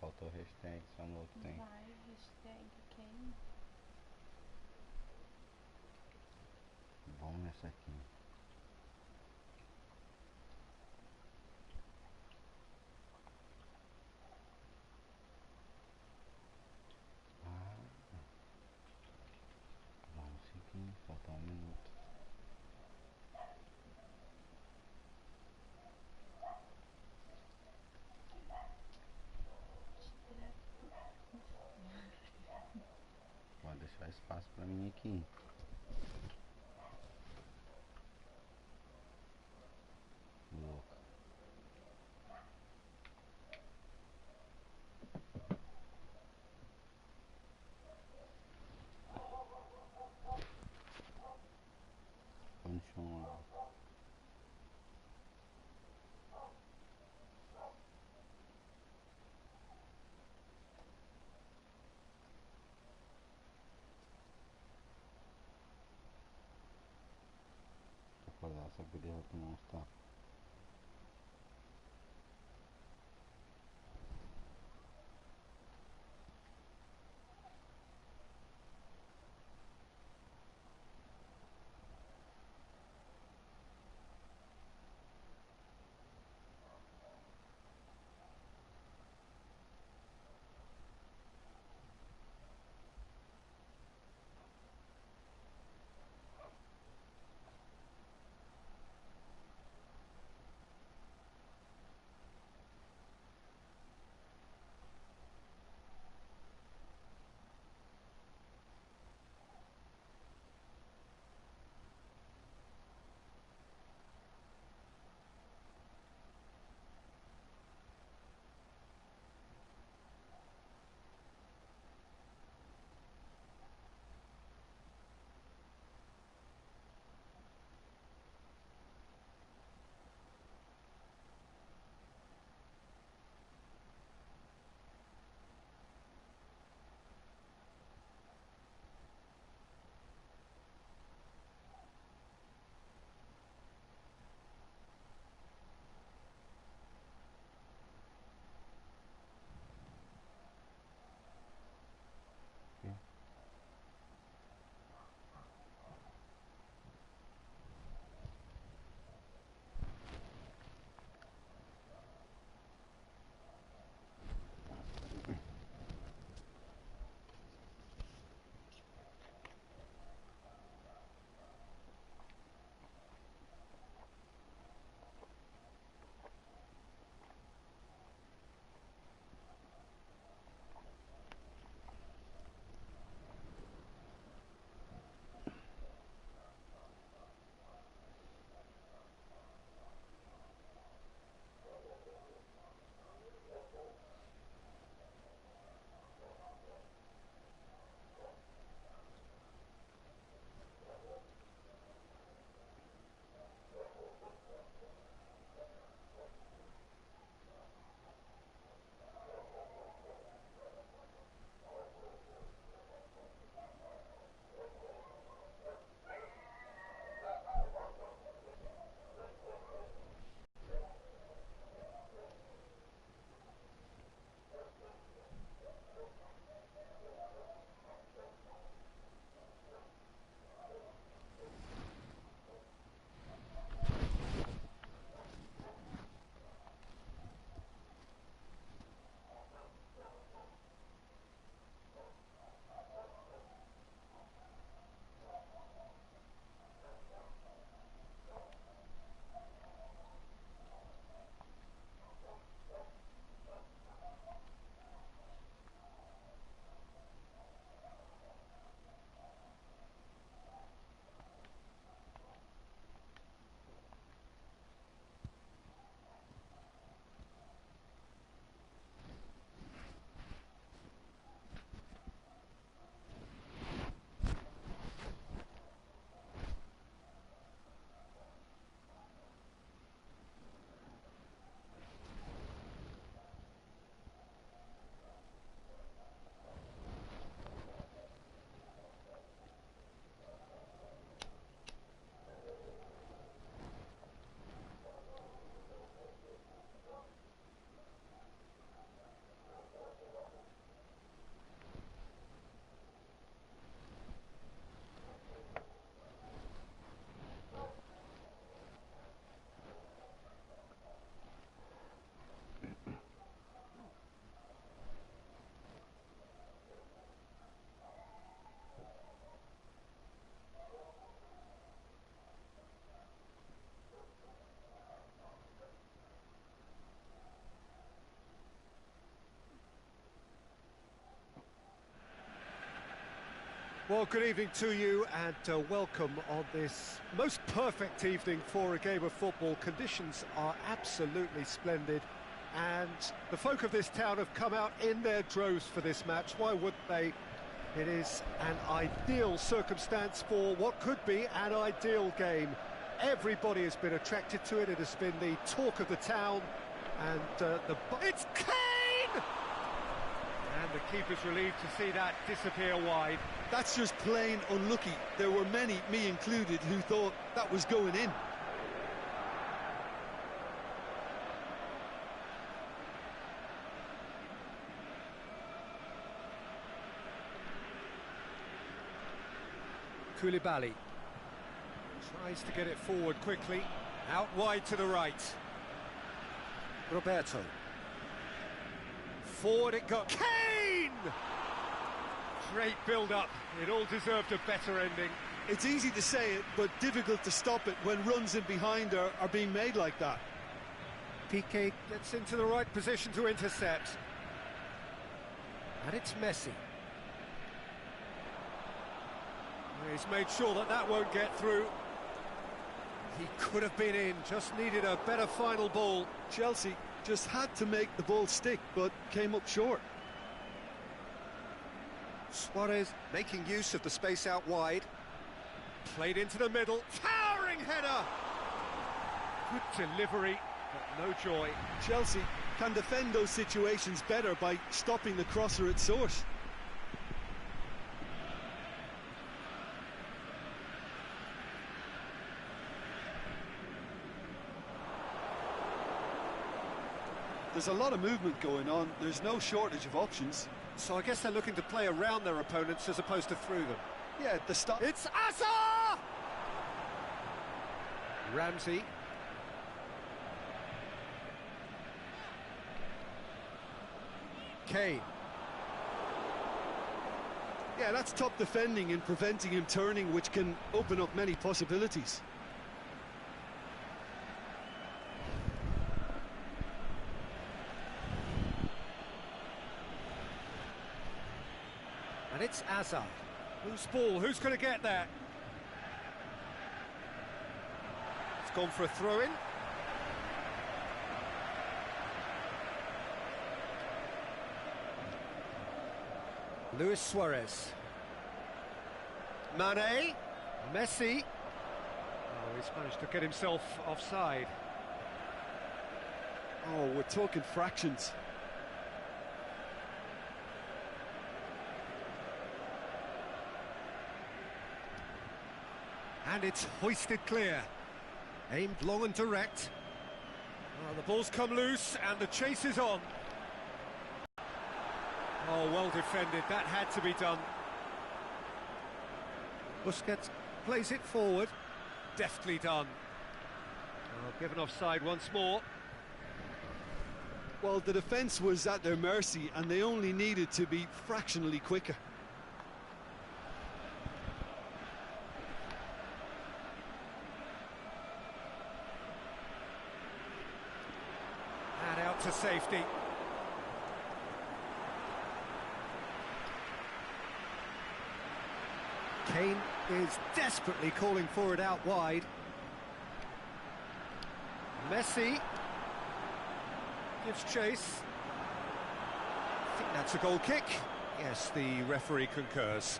faltou hashtag, só no outro tem. Vai, hashtag quem? Vamos nessa aqui. Ah, vamos seguir, falta um minuto. Pode deixar espaço pra mim aqui. Louca. Põe no chão lá. Vou fazer essa guria vai tomar uns tapas. Well, good evening to you and welcome on this most perfect evening for a game of football. Conditions are absolutely splendid and the folk of this town have come out in their droves for this match. Why wouldn't they? It is an ideal circumstance for what could be an ideal game. Everybody has been attracted to it. It has been the talk of the town and it's Kane! And the keeper's relieved to see that disappear wide. That's just plain unlucky. There were many, me included, who thought that was going in. Koulibaly tries to get it forward quickly, out wide to the right. Roberto. Forward it goes. Kane! Great build-up. It all deserved a better ending. It's easy to say it, but difficult to stop it when runs in behind are being made like that. Piqué gets into the right position to intercept. And it's Messi. He's made sure that that won't get through. He could have been in, just needed a better final ball. Chelsea just had to make the ball stick, but came up short. Suarez making use of the space out wide. Played into the middle. Towering header! Good delivery, but no joy. Chelsea can defend those situations better by stopping the crosser at source. There's a lot of movement going on. There's no shortage of options. So I guess they're looking to play around their opponents as opposed to through them. Yeah, at the start. It's Azar! Ramsey. Kane. Yeah, that's top defending and preventing him turning, which can open up many possibilities. And it's Azar. Loose ball, who's going to get there? It's gone for a throw-in. Luis Suarez. Mane. Messi. Oh, he's managed to get himself offside. Oh, we're talking fractions. And it's hoisted clear. Aimed long and direct. Oh, the ball's come loose and the chase is on. Oh, well defended. That had to be done. Busquets plays it forward. Deftly done. Oh, given offside once more. Well, the defence was at their mercy and they only needed to be fractionally quicker. And out to safety. Kane is desperately calling for it out wide. Messi gives chase. I think that's a goal kick. Yes, the referee concurs.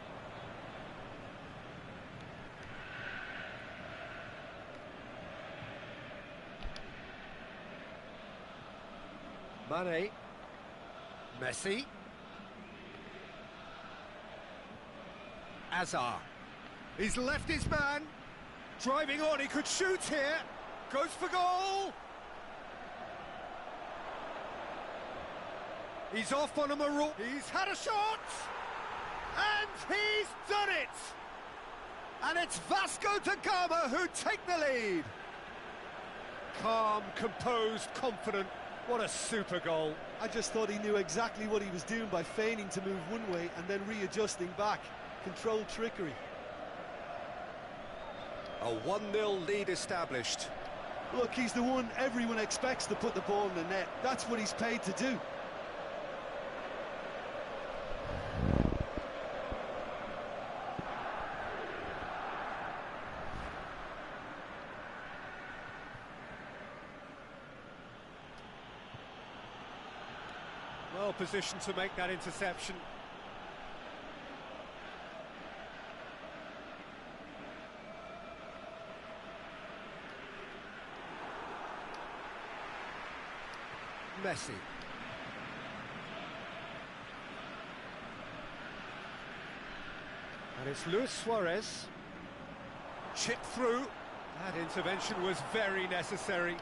Mane. Messi. Azar. He's left his man. Driving on, he could shoot here. Goes for goal. He's off on a maroon. He's had a shot. And he's done it. And it's Vasco da Gama who take the lead. Calm, composed, confident. What a super goal. I just thought he knew exactly what he was doing by feigning to move one way and then readjusting back. Controlled trickery. A 1-0 lead established. Look, he's the one everyone expects to put the ball in the net. That's what he's paid to do. Well positioned to make that interception. Messi. And it's Luis Suarez. Chip through. That intervention was very necessary.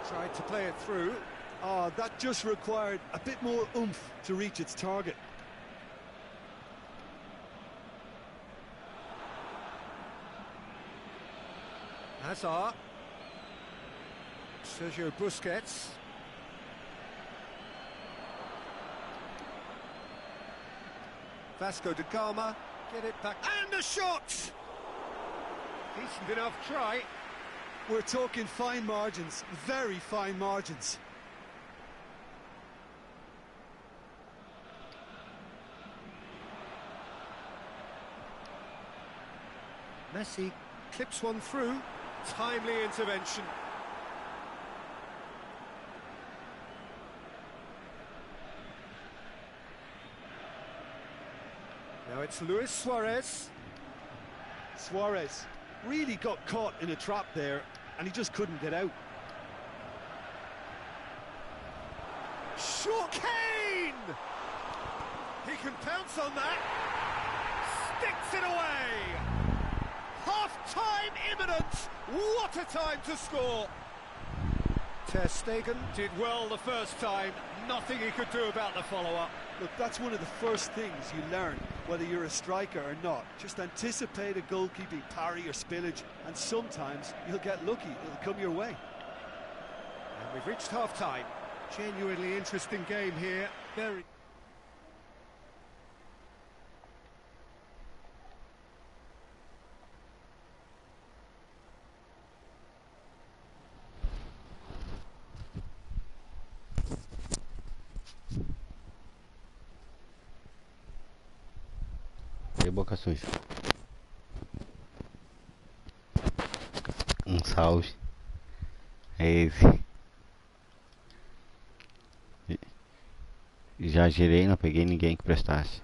Tried to play it through. Oh, that just required a bit more oomph to reach its target. Hazard. Sergio Busquets. Vasco da Gama. Get it back. And a shot! Decent enough try. We're talking fine margins, very fine margins. Messi clips one through. Timely intervention. Now it's Luis Suarez. Suarez really got caught in a trap there, and he just couldn't get out. Short Kane! He can pounce on that. Sticks it away. Half-time imminent. What a time to score. Ter Stegen did well the first time. Nothing he could do about the follow-up. Look, that's one of the first things you learn, whether you're a striker or not. Just anticipate a goalkeeping parry or spillage, and sometimes you'll get lucky. It'll come your way. And we've reached half-time. Genuinely interesting game here. Very... E boca suja. Salve. É esse. Já girei, não peguei ninguém que prestasse.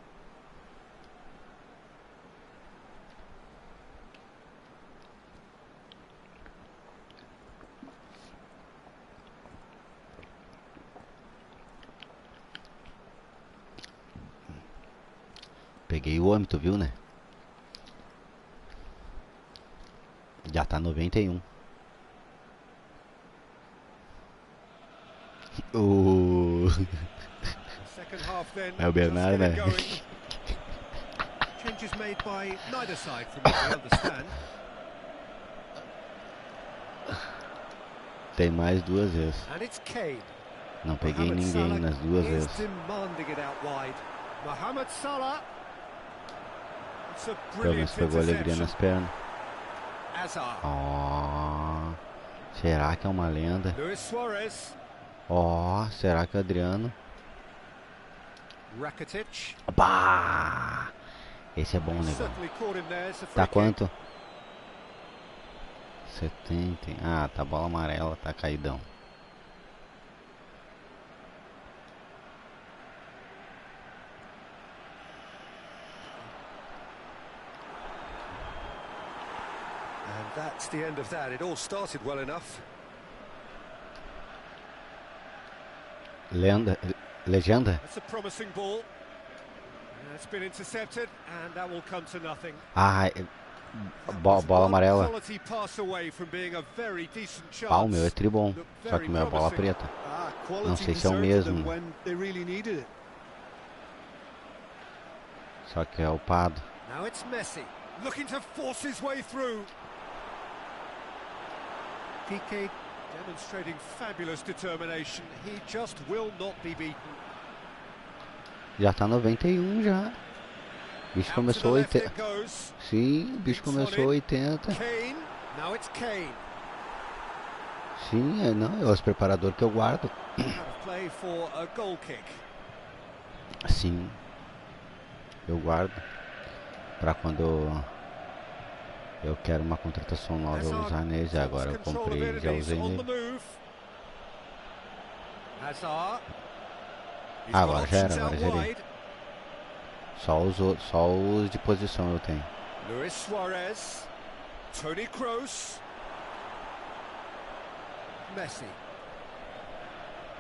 Peguei o homem, tu viu, né? Já tá 91. É o Bernardo, né? Changes made by neither side from what we understand. Tem mais duas vezes. And it's Kane. Não peguei ninguém nas duas vezes. Demanding it out wide. Mohamed Salah. It's a Pelo menos pegou alegria nas pernas. Hazard. Ó, será que é uma lenda? Luis Suarez. Ó, será que é o Adriano? Rakitic. Bah! Esse é bom, negão. Tá quanto? 70. Ah, tá bola amarela, tá caidão. And that's the end of that. It all started well enough. Legenda? That's a promising ball. It's been intercepted and that will come to nothing. Ah, bola amarela. Ah, o meu é tribom, só que o meu é bola preta. Não sei se é o mesmo. Só que é upado. Now it's Messi looking to force his way through. PK demonstrating fabulous determination. He just will not be beaten. Já tá 91 já. O bicho começou 80. Sim, o bicho começou 80. Sim, não, é os preparadores que eu guardo. Sim. Eu guardo pra quando Eu quero uma contratação nova, eu usar neles agora. Eu comprei, já usei nele. Ah, agora já era, agora gerei. Só os de posição eu tenho. Luis Suarez, Toni Kroos, Messi.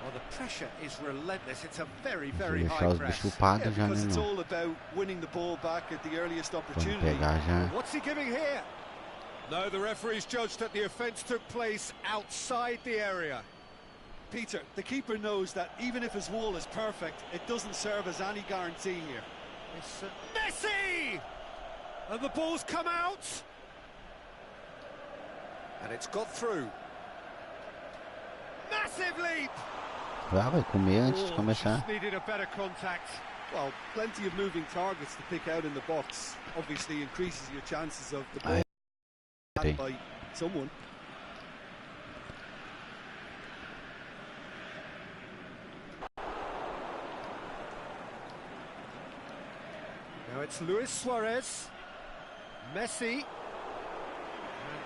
Well, the pressure is relentless. It's a very, very high press. Yeah, because it's all about winning the ball back at the earliest opportunity. What's he giving here? No, the referee's judged that the offence took place outside the area. Peter, the keeper knows that even if his wall is perfect, it doesn't serve as any guarantee here. It's Messi! And the ball's come out. And it's got through. Massive leap! Ah, vai comer antes de começar. Needed a better contact. Well, plenty of moving targets to pick out in the box. Obviously increases your chances of the ball hit by someone. Now it's Luis Suarez, Messi, and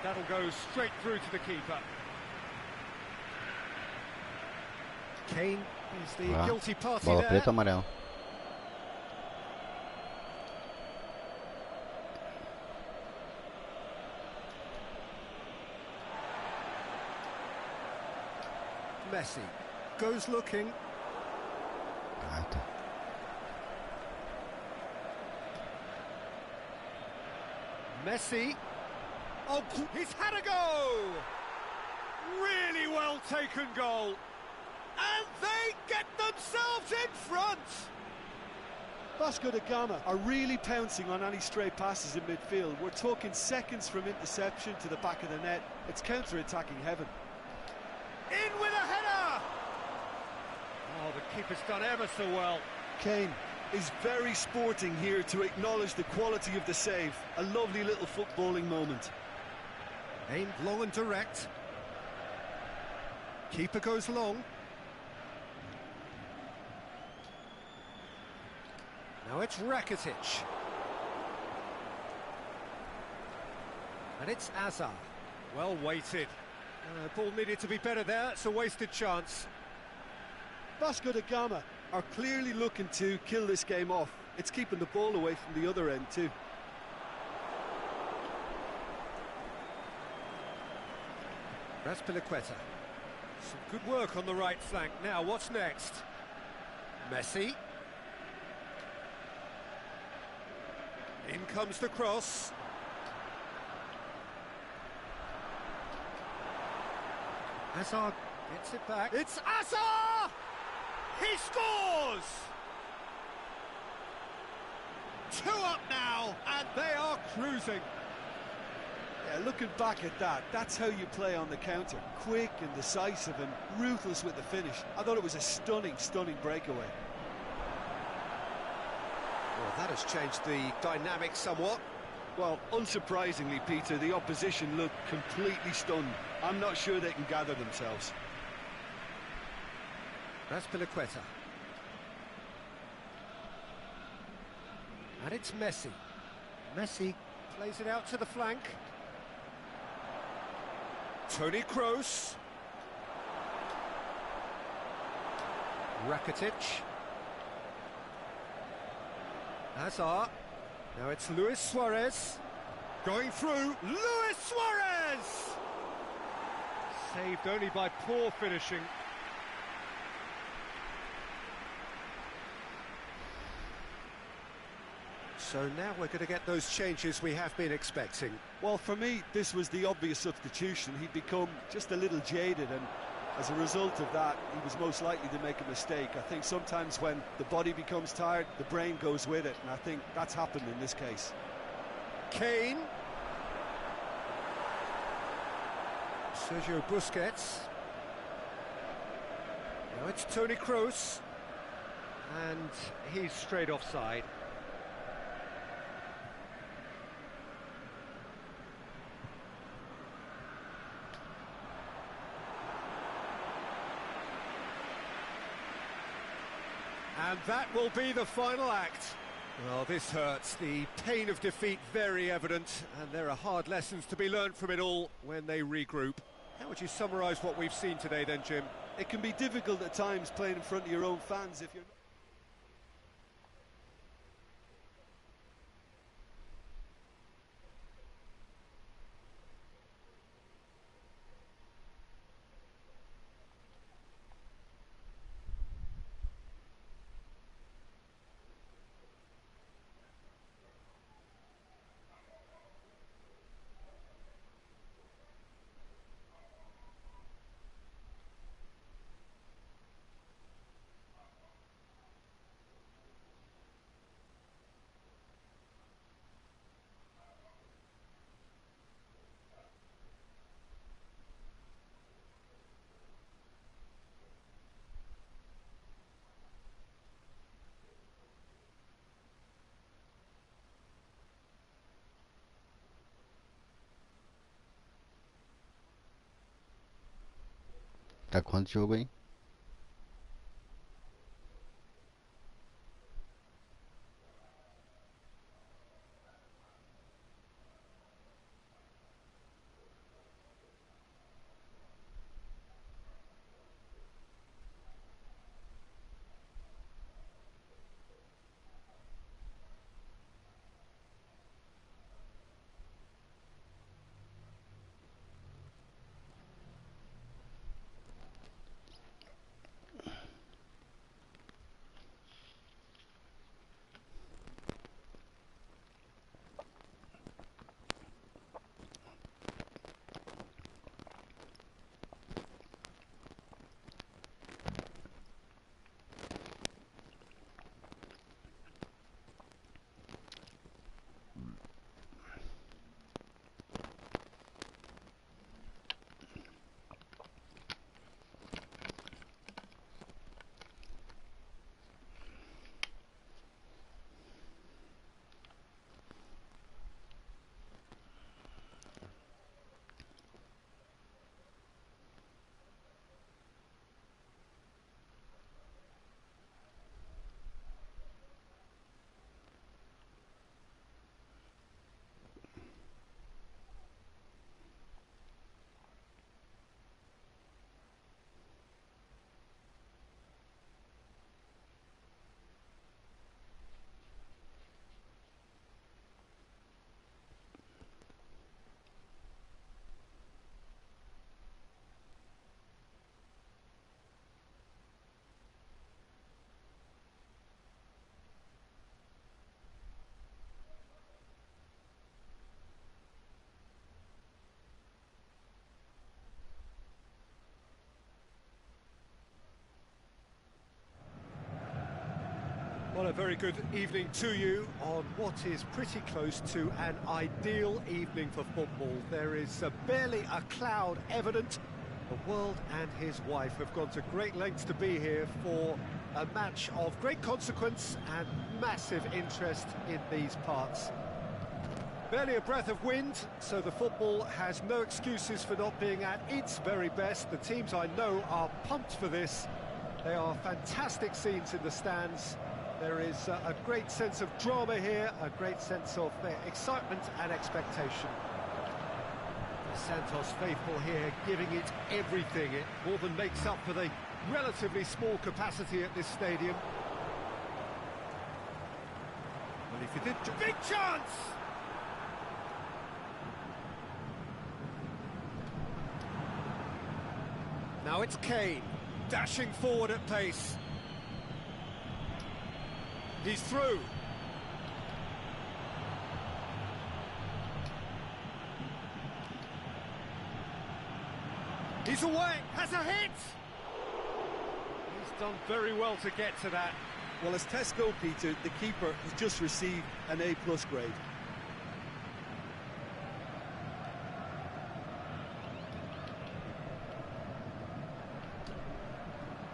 that'll go straight through to the keeper. Kane is the guilty party Bola there. preta ou amarelo? Messi goes looking. Ah, tá. Messi. Oh, he's had a go! Really well taken goal. And they get themselves in front! Vasco da Gama are really pouncing on any stray passes in midfield. We're talking seconds from interception to the back of the net. It's counter-attacking heaven. In with a header! Oh, the keeper's done ever so well. Kane is very sporting here to acknowledge the quality of the save. A lovely little footballing moment. Aimed long and direct. Keeper goes long. Now it's Rakitic. And it's Hazard. Well weighted. Ball needed to be better there. It's a wasted chance. Vasco da Gama are clearly looking to kill this game off. It's keeping the ball away from the other end too. That's Piliqueta. Some good work on the right flank. Now, what's next? Messi. In comes the cross. Hazard gets it back. It's Hazard! He scores! 2 up now, and they are cruising. Yeah, looking back at that, that's how you play on the counter. Quick and decisive and ruthless with the finish. I thought it was a stunning, stunning breakaway. Well, that has changed the dynamic somewhat. Well, unsurprisingly, Peter, the opposition look completely stunned. I'm not sure they can gather themselves. That's Piliqueta. And it's Messi. Messi plays it out to the flank. Toni Kroos. Rakitic. Hazard. Now it's Luis Suarez. Going through. Luis Suarez! Saved only by poor finishing. So now we're going to get those changes we have been expecting. Well, for me, this was the obvious substitution. He'd become just a little jaded, and as a result of that, he was most likely to make a mistake. I think sometimes when the body becomes tired, the brain goes with it, and I think that's happened in this case. Kane. Sergio Busquets. Now it's Toni Kroos. And he's straight offside. And that will be the final act. Well, this hurts. The pain of defeat very evident, and there are hard lessons to be learned from it all when they regroup. How would you summarise what we've seen today then, Jim? It can be difficult at times playing in front of your own fans if you're... Tá quanto jogo aí? Well, a very good evening to you on what is pretty close to an ideal evening for football. There is barely a cloud evident. The world and his wife have gone to great lengths to be here for a match of great consequence and massive interest in these parts. Barely a breath of wind, so the football has no excuses for not being at its very best. The teams I know are pumped for this. They are fantastic scenes in the stands. There is a great sense of drama here, a great sense of excitement and expectation. The Santos faithful here giving it everything. It more than makes up for the relatively small capacity at this stadium. Well, if you did... Big chance! Now it's Kane, dashing forward at pace. He's through. He's away, has a hit! He's done very well to get to that. Well, as tests go, Peter, the keeper has just received an A+ grade.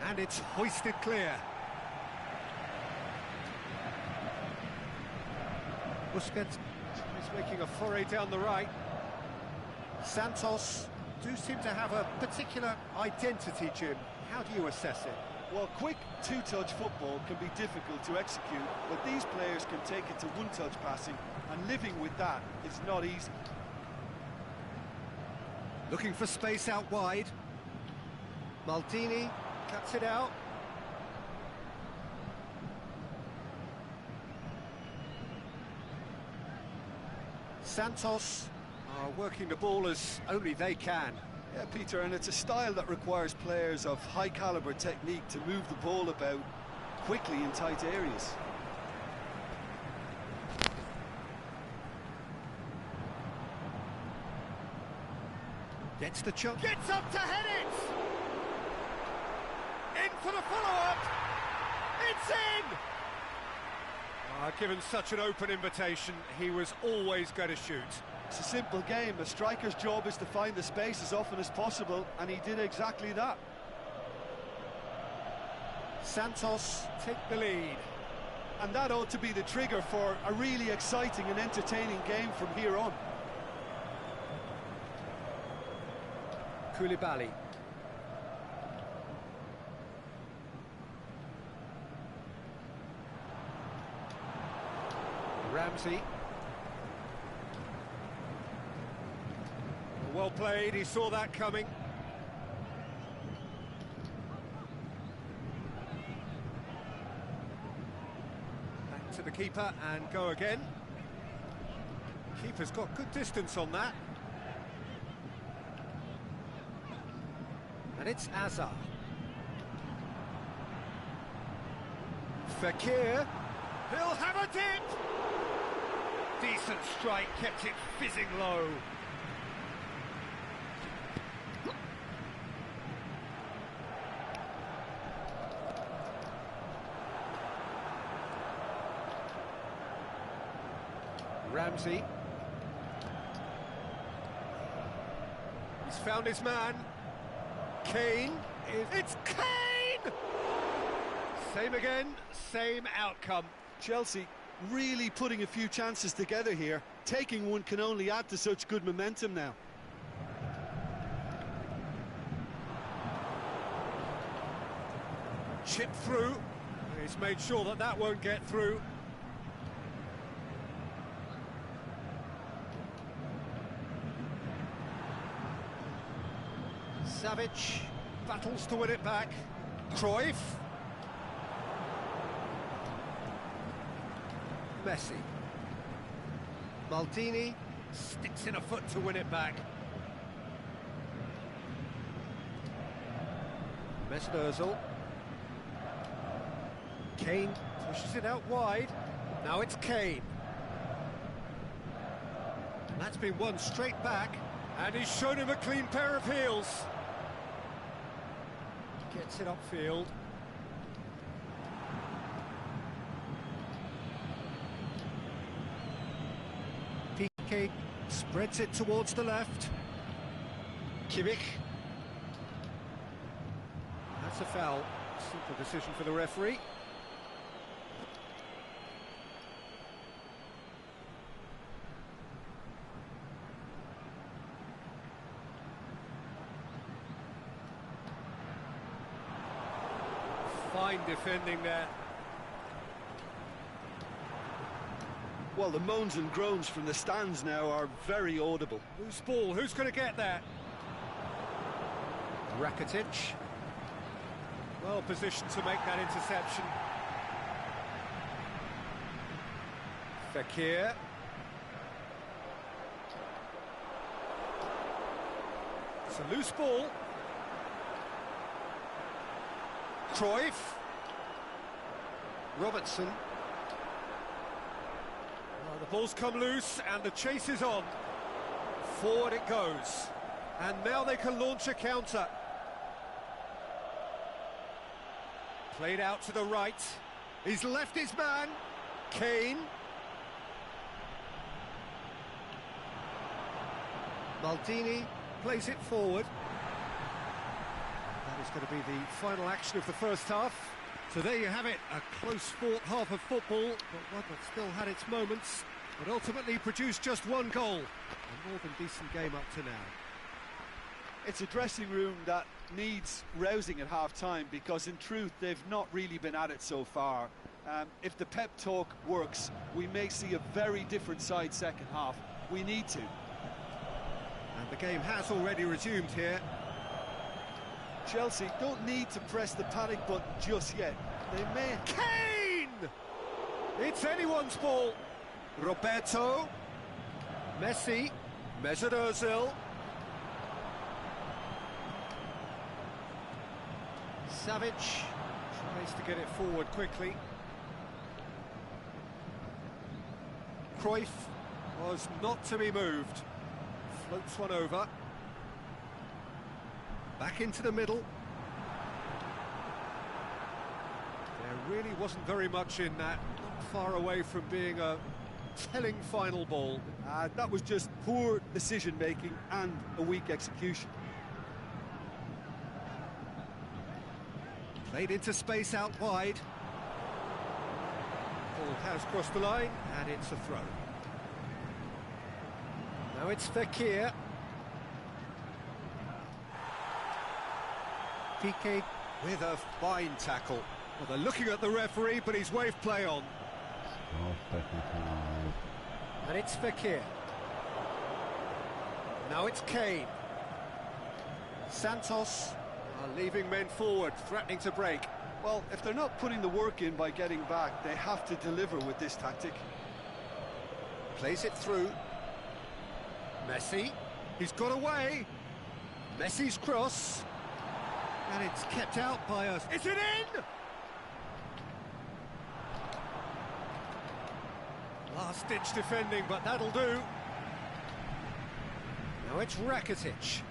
And it's hoisted clear. Busquets is making a foray down the right. Santos do seem to have a particular identity, Jim. How do you assess it? Well, quick two-touch football can be difficult to execute, but these players can take it to one-touch passing, and living with that is not easy. Looking for space out wide. Maldini cuts it out. Santos are working the ball as only they can. Yeah, Peter, and it's a style that requires players of high-caliber technique to move the ball about quickly in tight areas. Gets the chance. Gets up to head it! In for the follow-up! It's in! Given such an open invitation, he was always going to shoot. It's a simple game. A striker's job is to find the space as often as possible, and he did exactly that. Santos take the lead. And that ought to be the trigger for a really exciting and entertaining game from here on. Koulibaly. Ramsey. Well played, he saw that coming. Back to the keeper and go again. Keeper's got good distance on that. And it's Azar. Fekir. He'll have a dip! Decent strike, kept it fizzing low. Ramsey. He's found his man. Kane is... It's Kane! Same again, same outcome. Chelsea really putting a few chances together here. Taking one can only add to such good momentum now. Chip through. He's made sure that that won't get through. Savic battles to win it back. Cruyff. Messi. Maldini sticks in a foot to win it back. Mesut Ozil. Kane pushes it out wide. Now it's Kane. And that's been won straight back. And he's shown him a clean pair of heels. Gets it upfield. Piqué spreads it towards the left. Kimmich. That's a foul. Simple decision for the referee. Fine defending there. Well, the moans and groans from the stands now are very audible. Loose ball, who's going to get that? Rakitic. Well positioned to make that interception. Fekir. It's a loose ball. Cruyff. Robertson. Well, the ball's come loose and the chase is on. Forward it goes. And now they can launch a counter. Played out to the right. He's left his man. Kane. Maldini plays it forward. That is going to be the final action of the first half. So there you have it, a close-fought half of football, but one that still had its moments, but ultimately produced just one goal. A more than decent game up to now. It's a dressing room that needs rousing at half-time, because in truth they've not really been at it so far. If the pep talk works, we may see a very different side second half. We need to. And the game has already resumed here. Chelsea don't need to press the panic button just yet. They may... Kane! It's anyone's ball. Roberto. Messi. Mesut Ozil. Savic tries to get it forward quickly. Cruyff was not to be moved. Floats one over. Back into the middle. There really wasn't very much in that. Not far away from being a telling final ball. That was just poor decision-making and a weak execution. Played into space out wide. Ball has crossed the line, and it's a throw. Now it's Fekir. Piqué with a fine tackle. Well, they're looking at the referee, but he's waved play on. And it's Fekir. Now it's Kane. Santos are leaving men forward, threatening to break. Well, if they're not putting the work in by getting back, they have to deliver with this tactic. Plays it through. Messi. He's got away. Messi's cross. And it's kept out by us. Is it in? Last-ditch defending, but that'll do. Now it's Rakitic.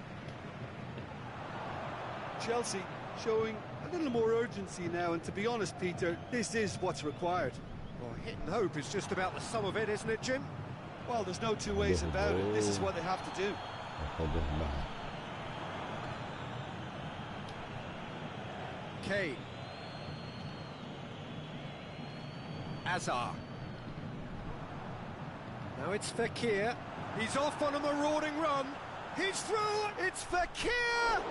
Chelsea showing a little more urgency now, and to be honest, Peter, this is what's required. Well, hit and hope is just about the sum of it, isn't it, Jim? Well, there's no two ways about it. This is what they have to do. Kane. Azar. Now it's Fekir. He's off on a marauding run. He's through. It's Fekir.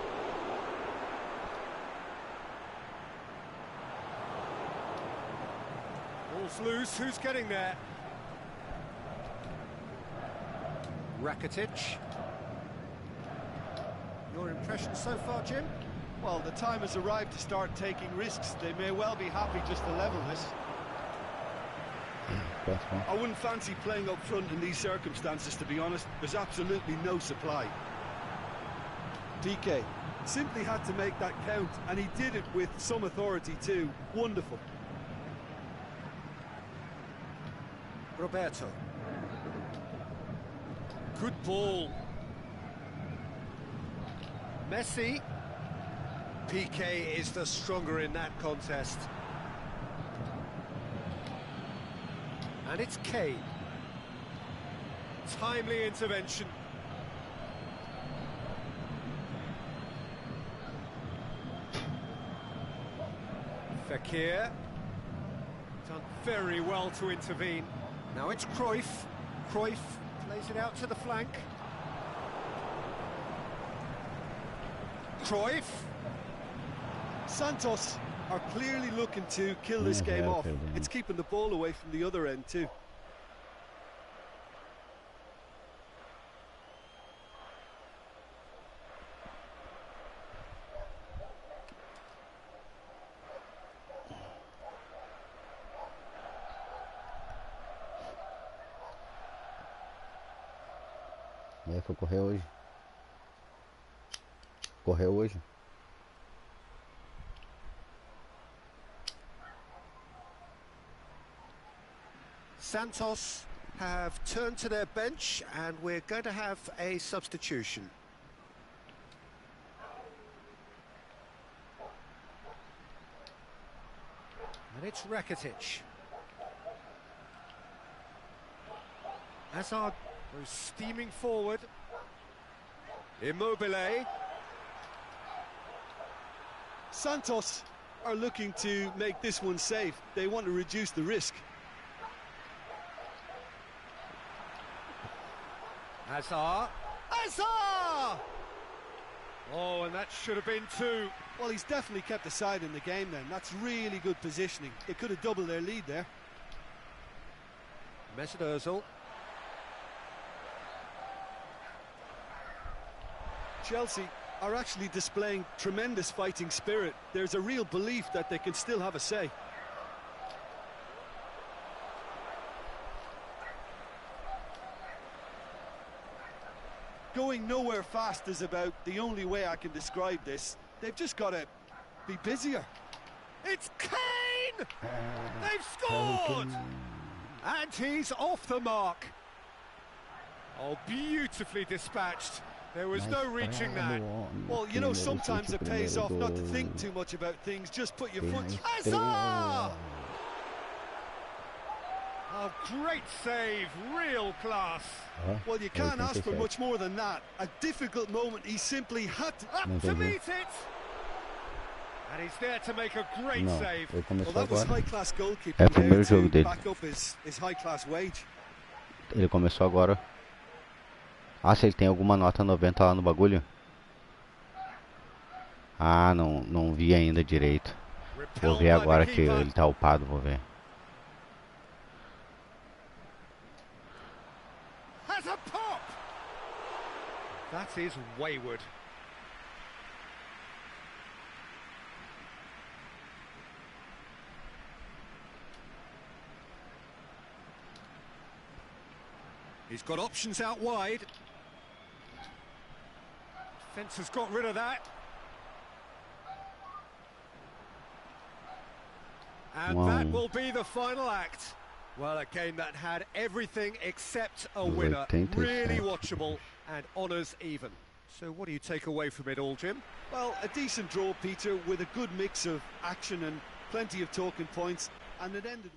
Ball's loose. Who's getting there? Rakitic. Your impression so far, Jim? Well, the time has arrived to start taking risks. They may well be happy just to level this. I wouldn't fancy playing up front in these circumstances, to be honest. There's absolutely no supply. Piqué simply had to make that count, and he did it with some authority too. Wonderful. Roberto. Good ball. Messi. Piqué is the stronger in that contest. And it's Kane. Timely intervention. Fekir. Done very well to intervene. Now it's Cruyff. Cruyff plays it out to the flank. Cruyff. Santos are clearly looking to kill this game off. It's keeping the ball away from the other end too. Foi correr hoje. Correu hoje. Santos have turned to their bench, and we're going to have a substitution. And it's Rakitic. Hazard goes steaming forward. Immobile. Santos are looking to make this one safe. They want to reduce the risk. Hazard. Hazard! Oh, and that should have been two. Well, he's definitely kept the side in the game then. That's really good positioning. They could have doubled their lead there. Mesut Ozil. Chelsea are actually displaying tremendous fighting spirit. There's a real belief that they can still have a say. Going nowhere fast is about the only way I can describe this. They've just got to be busier. It's Kane! They've scored! And he's off the mark. Oh, beautifully dispatched. There was no reaching that. Well, you know, sometimes it pays off not to think too much about things. Just put your foot... Hazard! Oh, great save, real class. Well, you can't ask for much more than that. A difficult moment, he simply had to... Up to meet it! And he's there to make a great save. Well, that was high-class goalkeeping. É o primeiro jogo dele. Back up his high-class wage. Ele começou agora. Ah, se ele tem alguma nota 90 lá no bagulho? Ah, não vi ainda direito. Vou ver agora que ele tá upado, vou ver. Has a pop! That is wayward. He's got options out wide. Defence has got rid of that. And that will be the final act. Well, a game that had everything except a winner. Really watchable and honours even. So what do you take away from it all, Jim? Well, a decent draw, Peter, with a good mix of action and plenty of talking points. And it ended with...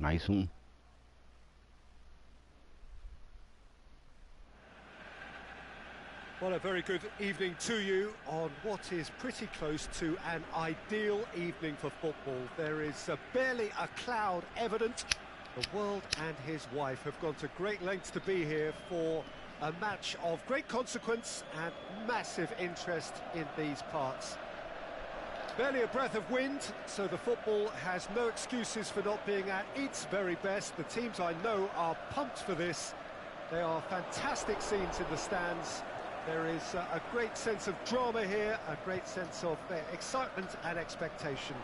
Mais um. Well, a very good evening to you on what is pretty close to an ideal evening for football. There is barely a cloud evident. The world and his wife have gone to great lengths to be here for a match of great consequence and massive interest in these parts. Barely a breath of wind, so the football has no excuses for not being at its very best. The teams I know are pumped for this. They are fantastic scenes in the stands. There is a great sense of drama here, a great sense of excitement and expectation.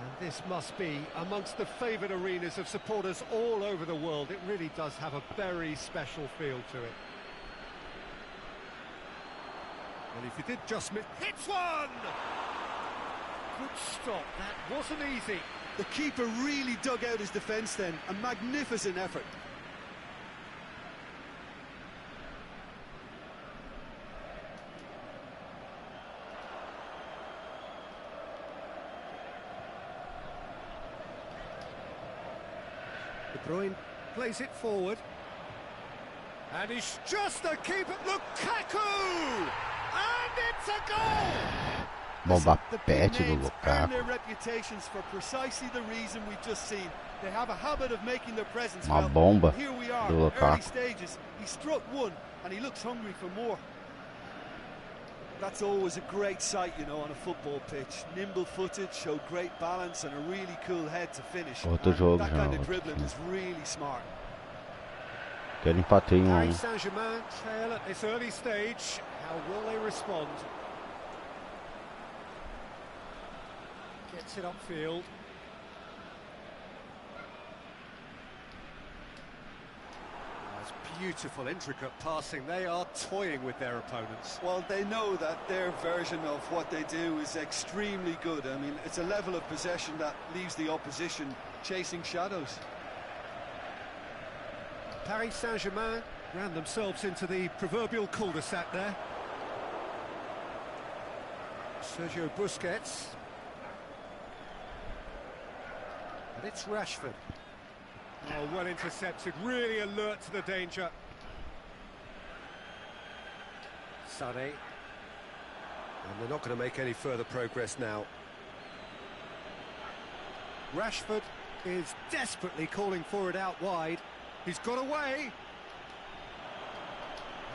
And this must be amongst the favoured arenas of supporters all over the world. It really does have a very special feel to it. And if you did just miss... Hits one! Good stop, that wasn't easy. The keeper really dug out his defence then, a magnificent effort. De Bruyne plays it forward. And he's just a keeper. Lukaku! And it's a goal! Bomba The pet big do names earn their Lukaku. reputations for precisely the reason we've just seen. They have a habit of making their presence Uma felt. bomba Here we are, do early Lukaku. stages. He struck one and he looks hungry for more. That's always a great sight, you know, on a football pitch. Nimble-footed, showed great balance and a really cool head to finish. Outro And jogo that já, kind of outro dribbling time. is really smart. Quero empatei 1 a 1. Paris Saint-Germain trail at this early stage. How will they respond? Gets it upfield. That's beautiful, intricate passing. They are toying with their opponents. Well, they know that their version of what they do is extremely good. I mean, it's a level of possession that leaves the opposition chasing shadows. Paris Saint-Germain ran themselves into the proverbial cul-de-sac there. Sergio Busquets. And it's Rashford. Oh, well intercepted, really alert to the danger. Sané. And they're not going to make any further progress now. Rashford is desperately calling for it out wide. He's got away.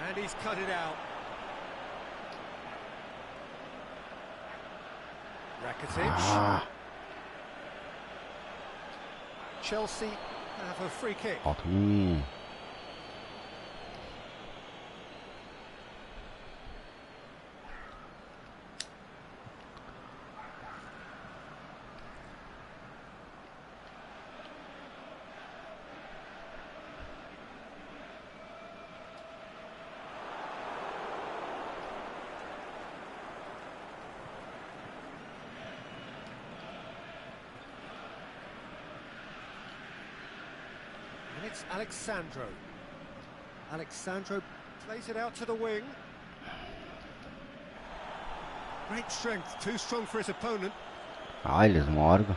And he's cut it out. Rakitic. Ah, Chelsea have a free kick. falta And it's Alexandro. Alexandro plays it out to the wing. Great strength, too strong for his opponent. Ah, eles morgam.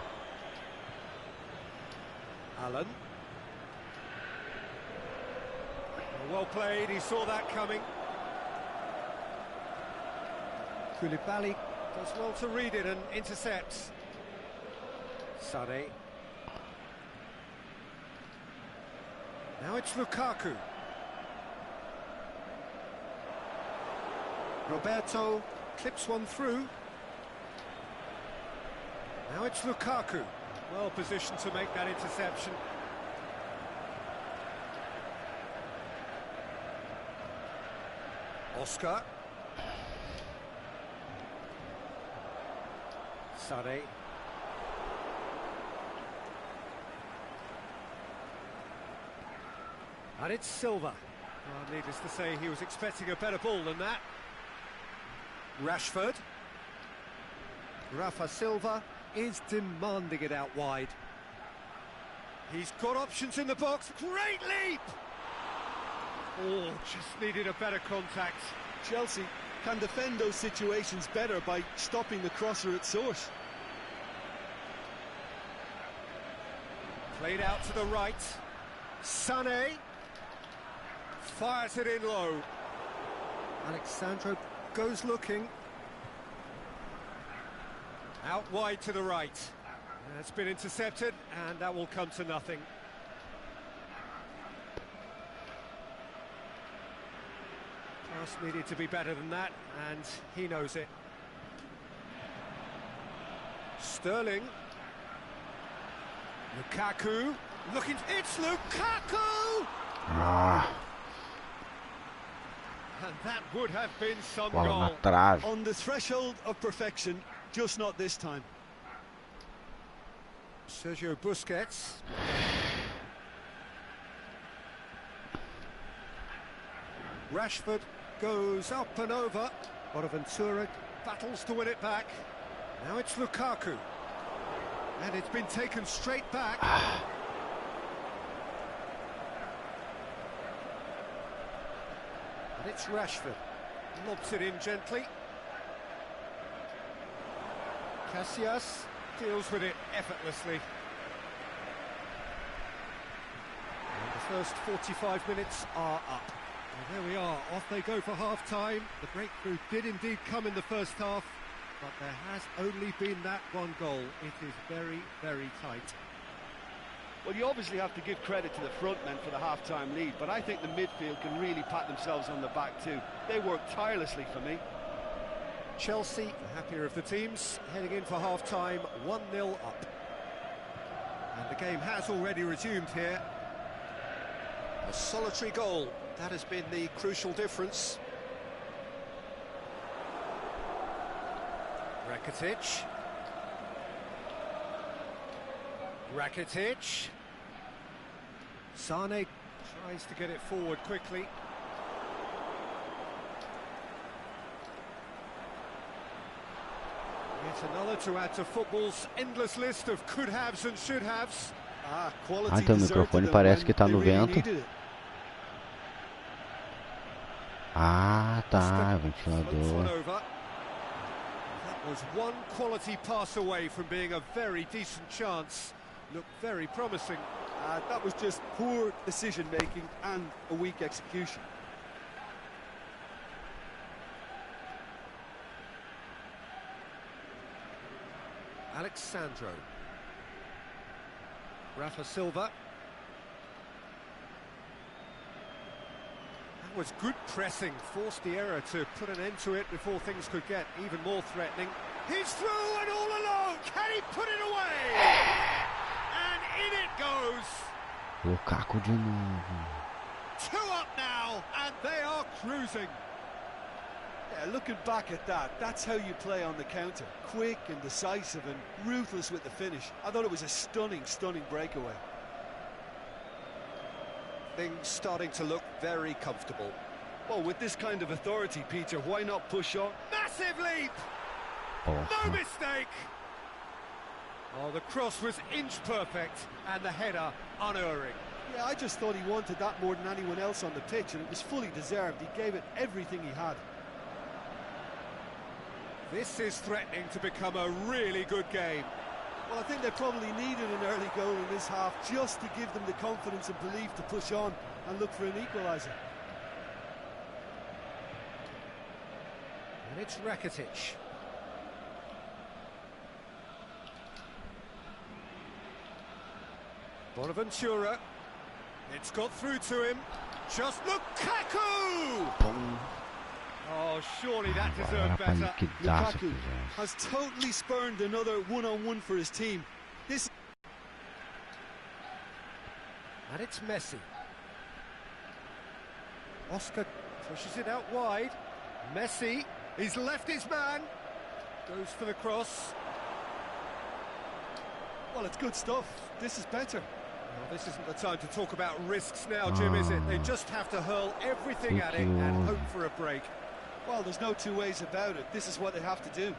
Allen. Well played, he saw that coming. Koulibaly does well to read it and intercepts. Sané. Now it's Lukaku. Roberto clips one through. Now it's Lukaku. Well positioned to make that interception. Oscar. Sané. And it's Silva. Well, needless to say, he was expecting a better ball than that. Rashford. Rafa Silva is demanding it out wide. He's got options in the box. Great leap! Oh, just needed a better contact. Chelsea can defend those situations better by stopping the crosser at source. Played out to the right. Sané fires it in low. Alexandro goes looking. Out wide to the right. That's been intercepted, and that will come to nothing. Pass needed to be better than that, and he knows it. Sterling. Lukaku. Looking, it's Lukaku! And that would have been some Bola na goal. trave. On the threshold of perfection, just not this time. Sergio Busquets. Rashford goes up and over. Bonaventura battles to win it back. Now it's Lukaku. And it's been taken straight back. And it's Rashford. Lobs it in gently. Casillas deals with it effortlessly. And the first 45 minutes are up. And there we are, off they go for half-time. The breakthrough did indeed come in the first half, but there has only been that one goal. It is very, very tight. Well, you obviously have to give credit to the front men for the half-time lead, but I think the midfield can really pat themselves on the back too. They worked tirelessly for me. Chelsea, the happier of the teams, heading in for half-time, 1-0 up. And the game has already resumed here. A solitary goal, that has been the crucial difference. Rakitic. Rakitic. Sané tries to get it forward quickly. Yet another to add to football's endless list of could-haves and should-haves. Quality Então o microfone parece que tá no vento. Ah, tá, ventilador. That was one quality pass away from being a very decent chance. Looked very promising. That was just poor decision-making and a weak execution. Alexandro. Rafa Silva. That was good pressing, forced the error to put an end to it before things could get even more threatening. He's through and all alone, can he put it away? And in it goes. Lukaku de novo. 2 up now, and they are cruising. Yeah, looking back at that, that's how you play on the counter. Quick and decisive and ruthless with the finish. I thought it was a stunning, stunning breakaway. Things starting to look very comfortable. Well, with this kind of authority, Peter, why not push on? Massive leap! Porra. No mistake! Oh, the cross was inch perfect, and the header unerring. Yeah, I just thought he wanted that more than anyone else on the pitch, and it was fully deserved. He gave it everything he had. This is threatening to become a really good game. Well, I think they probably needed an early goal in this half just to give them the confidence and belief to push on and look for an equaliser. And it's Rakitic. Bonaventura. It's got through to him. Just Lukaku! Oh, surely that deserved better. Lukaku has totally spurned another one-on-one for his team. This. And it's Messi. Oscar pushes it out wide. Messi, he's left his man. Goes for the cross. Well, it's good stuff. This is better. Well, this isn't the time to talk about risks now, Jim, is it? They just have to hurl everything at it and hope for a break. Well, there's no two ways about it. This is what they have to do.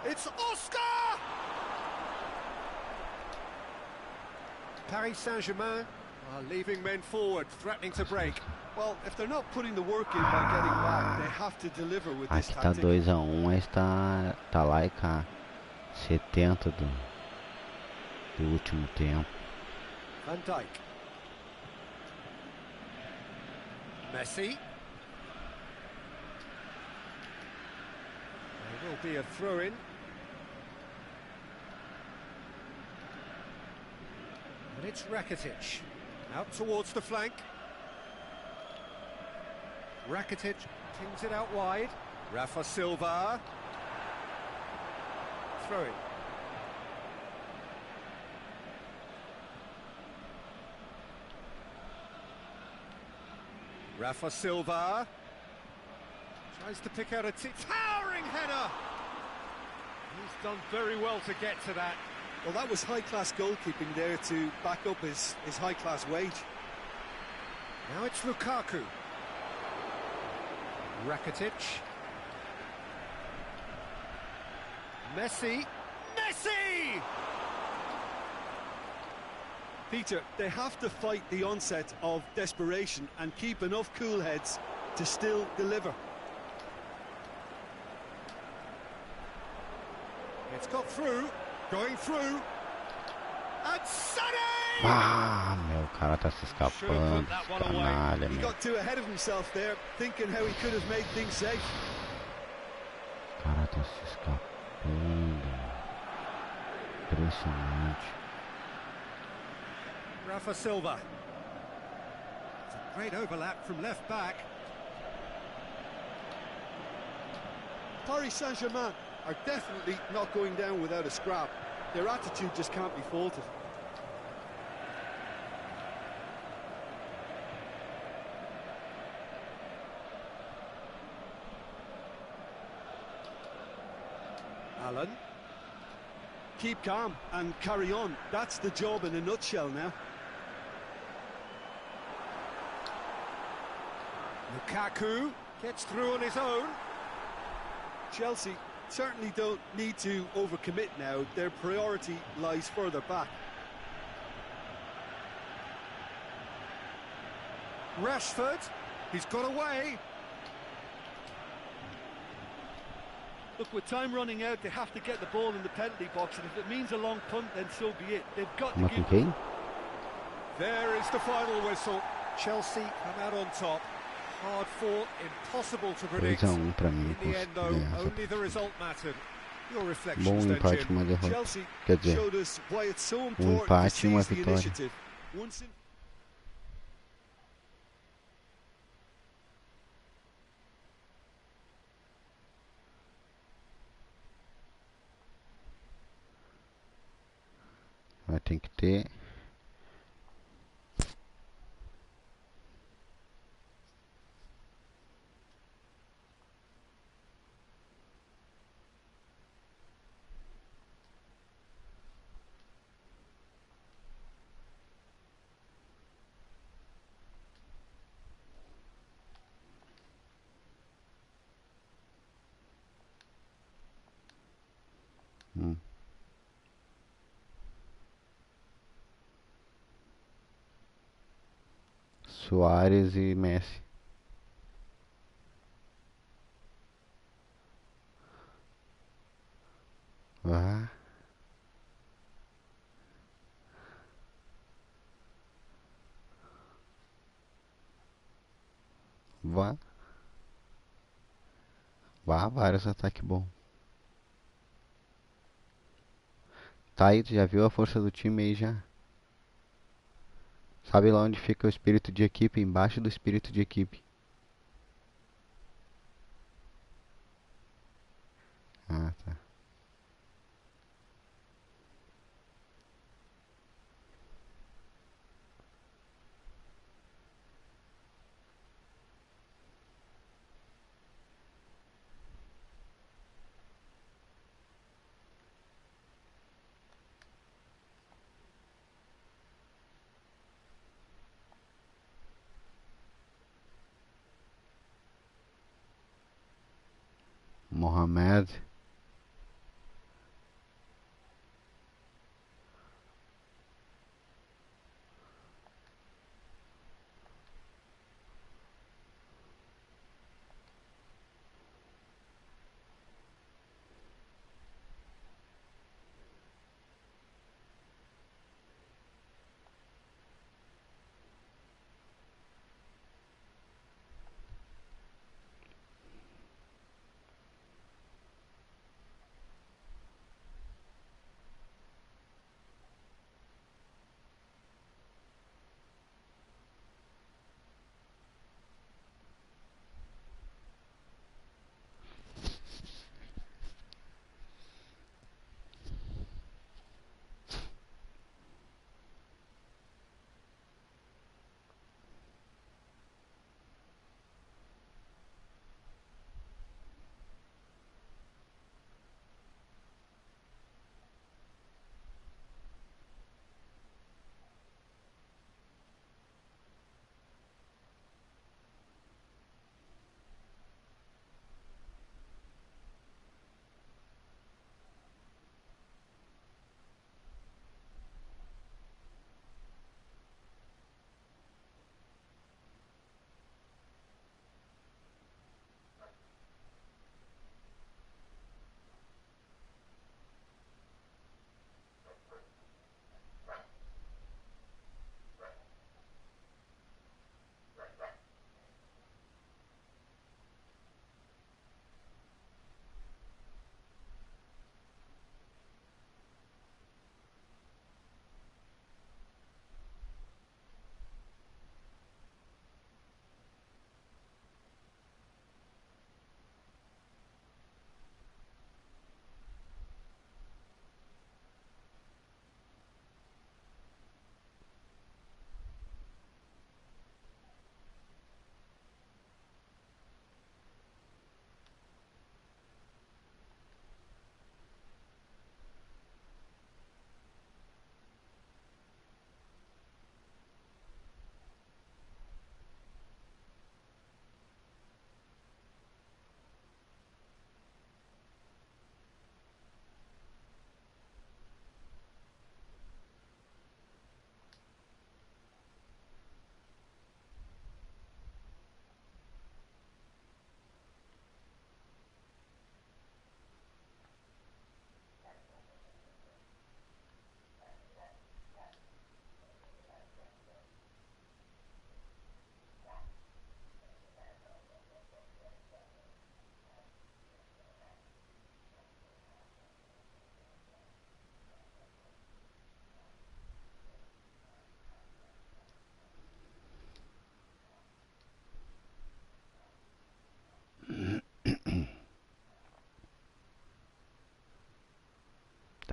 It's Oscar! Paris Saint-Germain are leaving men forward, threatening to break. Well, if they're not putting the work in by getting back, they have to deliver with this Aqui tá tactic. 2-1, mas tá lá e cá. 70 do esse último tempo. Van Dijk. Messi. There will be a throw-in. And it's Rakitic. Out towards the flank. Rakitic pings it out wide. Rafa Silva. Throw-in. Rafa Silva tries to pick out a towering header. He's done very well to get to that. Well, that was high-class goalkeeping there to back up his high-class wage. Now it's Lukaku. Rakitic. Messi. Messi! Peter, they have to fight the onset of desperation and keep enough cool heads to still deliver. It's got through, going through, and Sonny! Ah, meu, o cara tá se escapando, canalha, He meu. got too ahead of himself there, thinking how he could have made things safe. O cara tá se escapando. Impressionante. Rafa Silva. It's a great overlap from left back. Paris Saint-Germain are definitely not going down without a scrap. Their attitude just can't be faulted. Alan. Keep calm and carry on. That's the job in a nutshell now. Lukaku gets through on his own. Chelsea certainly don't need to overcommit now. Their priority lies further back. Rashford, he's got away. Look, with time running out, they have to get the ball in the penalty box, and if it means a long punt, then so be it. They've got to Mas com give... quem? There is the final whistle. Chelsea come out on top. Hard fought, impossible to predict. 3-1 pra mim, In the end, though, ganhar essa only the result mattered. Your Bom reflections then, empate, Jim. uma derrota. Chelsea Quer dizer, showed us why it's so important to empate e uma seize the vitória. initiative. Once in vai ter que ter. Suárez e Messi. Vá. Vá. Vá, vários ataques bons. Tá aí, tu já viu a força do time aí já? Sabe lá onde fica o espírito de equipe? Embaixo do espírito de equipe. Ah, tá. Mohamed.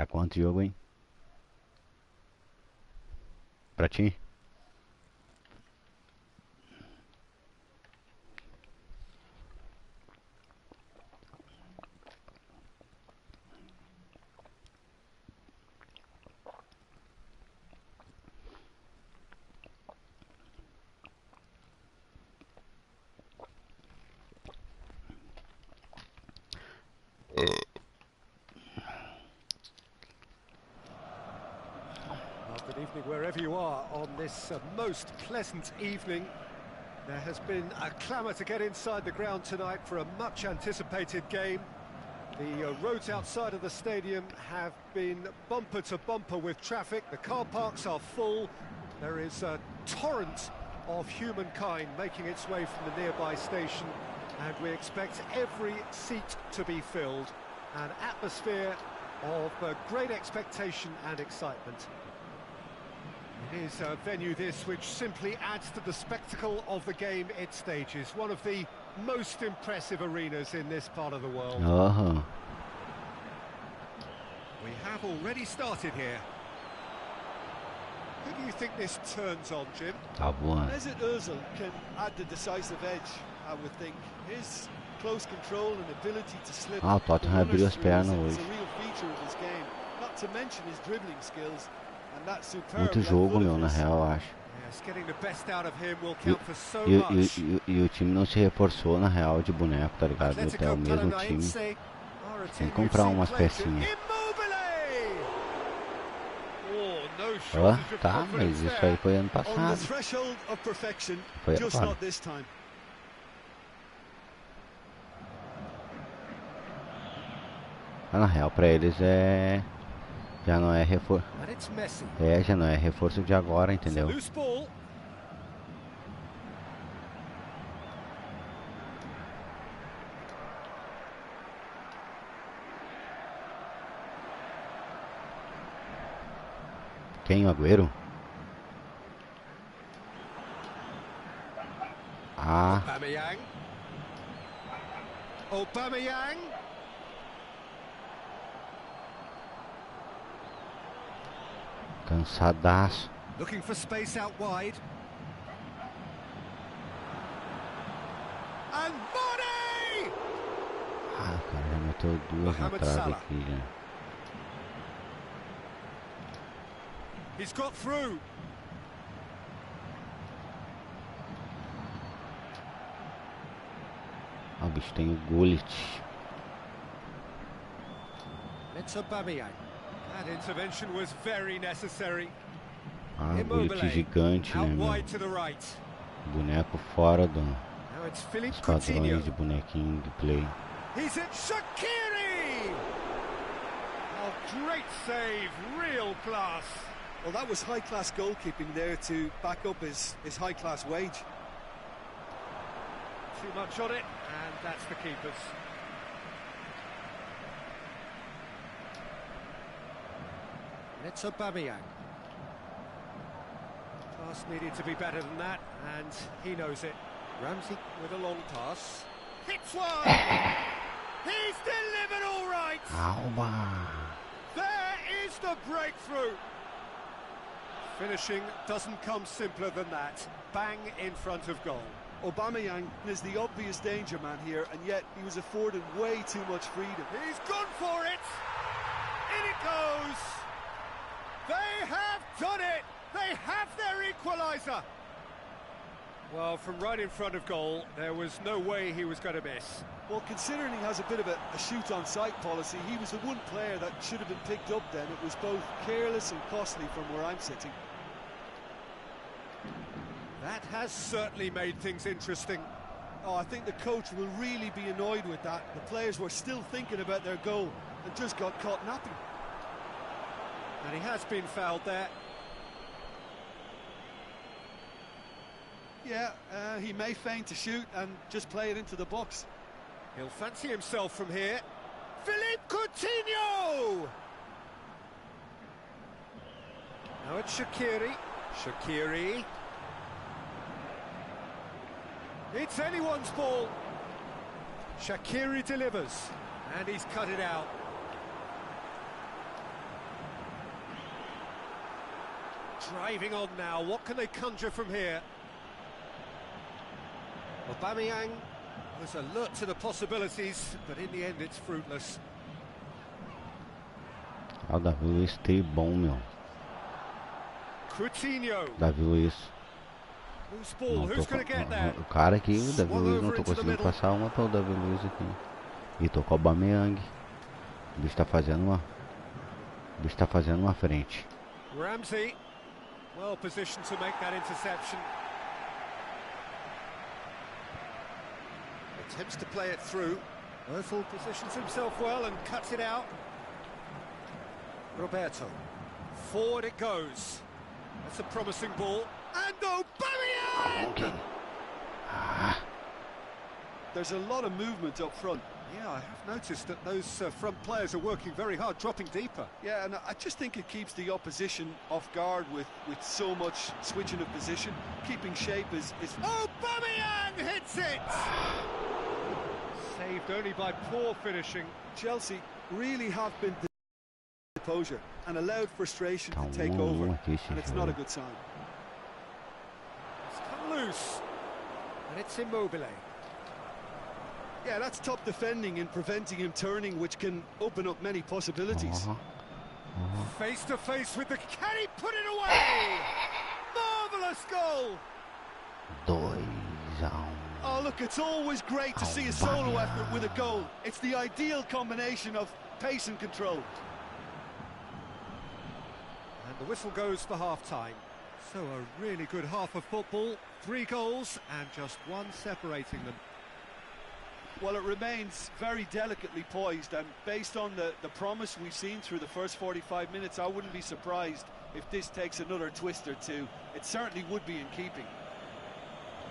quanto jogo, hein? Pra ti? Good evening wherever you are on this most pleasant evening. There has been a clamour to get inside the ground tonight for a much anticipated game. The roads outside of the stadium have been bumper to bumper with traffic. The car parks are full. There is a torrent of humankind making its way from the nearby station, and we expect every seat to be filled. An atmosphere of great expectation and excitement. It is a venue this which simply adds to the spectacle of the game it stages. One of the most impressive arenas in this part of the world. We have already started here. Who do you think this turns on, Jim? Mesut Ozil can add the decisive edge, I would think. His close control and ability to slip o Tottenham abriu as pernas is hoje. a real feature of his game. Not to mention his dribbling skills. Muito jogo, meu, na real, eu acho. E o time não se reforçou, na real, de boneco, tá ligado? Até o mesmo time. Tem que comprar umas pecinhas. Ó, tá, mas isso aí foi ano passado. Foi agora. Na real, pra eles já não é reforço. Já não é reforço de agora, entendeu? Quem, o Agüero? Ah. Aubameyang. Cansadaço. Looking for space out wide. And body! Ah, cara, já meteu duas na trave aqui já. He's got through. Ah, o bicho tem o Gullit. It's Aubameyang. That intervention was very necessary. Ah, Gullit gigante, né, meu? Boneco fora dos padrões de bonequinho de play. He's at Shaqiri! Oh, great save, real class. Well, that was high-class goalkeeping there to back up his high-class wage. Too much on it, and that's the keeper's. It's Aubameyang. Pass needed to be better than that, and he knows it. Ramsey with a long pass. Hits one! He's delivered all right! There is the breakthrough! Finishing doesn't come simpler than that. Bang in front of goal. Aubameyang is the obvious danger man here, and yet he was afforded way too much freedom. He's gone for it! In it goes! They have done it! They have their equaliser! Well, from right in front of goal, there was no way he was going to miss. Well, considering he has a bit of a shoot-on-sight policy, he was the one player that should have been picked up then. It was both careless and costly from where I'm sitting. That has certainly made things interesting. Oh, I think the coach will really be annoyed with that. The players were still thinking about their goal and just got caught napping. And he has been fouled there. Yeah, he may feign to shoot and just play it into the box. He'll fancy himself from here. Philippe Coutinho! Now it's Shaqiri. Shaqiri. It's anyone's ball. Shaqiri delivers. And he's cut it out. Driving on now, what can they conjure from here? Aubameyang was alert to the possibilities, but in the end it's fruitless. O Davi Luiz tem bom, meu. Coutinho. Davi Luiz. Loose ball, who's going to get there? O cara aqui, o Davi Luiz, não tô conseguindo passar uma para o Davi Luiz aqui. E tô com o Aubameyang. O bicho tá fazendo uma. O bicho tá fazendo uma frente. Ramsey, well positioned to make that interception. Attempts to play it through. Erthel positions himself well and cuts it out. Roberto. Forward it goes. That's a promising ball. And Aubameyang! There's a lot of movement up front. Yeah, I have noticed that those front players are working very hard, dropping deeper. Yeah, and I just think it keeps the opposition off guard with so much switching of position. Keeping shape is... Aubameyang hits it! Saved only by poor finishing. Chelsea really have been composure and allowed frustration to take over, and it's not a good sign. It's come loose, and it's Immobile. Yeah, that's top defending and preventing him turning, which can open up many possibilities. Face to face with the... Can he put it away? Marvellous goal! 2-1. Oh, look, it's always great to see a solo effort with a goal. It's the ideal combination of pace and control. And the whistle goes for half-time. So a really good half of football. 3 goals and just one separating them. Well, it remains very delicately poised, and based on the promise we've seen through the first 45 minutes, I wouldn't be surprised if this takes another twist or two. It certainly would be in keeping.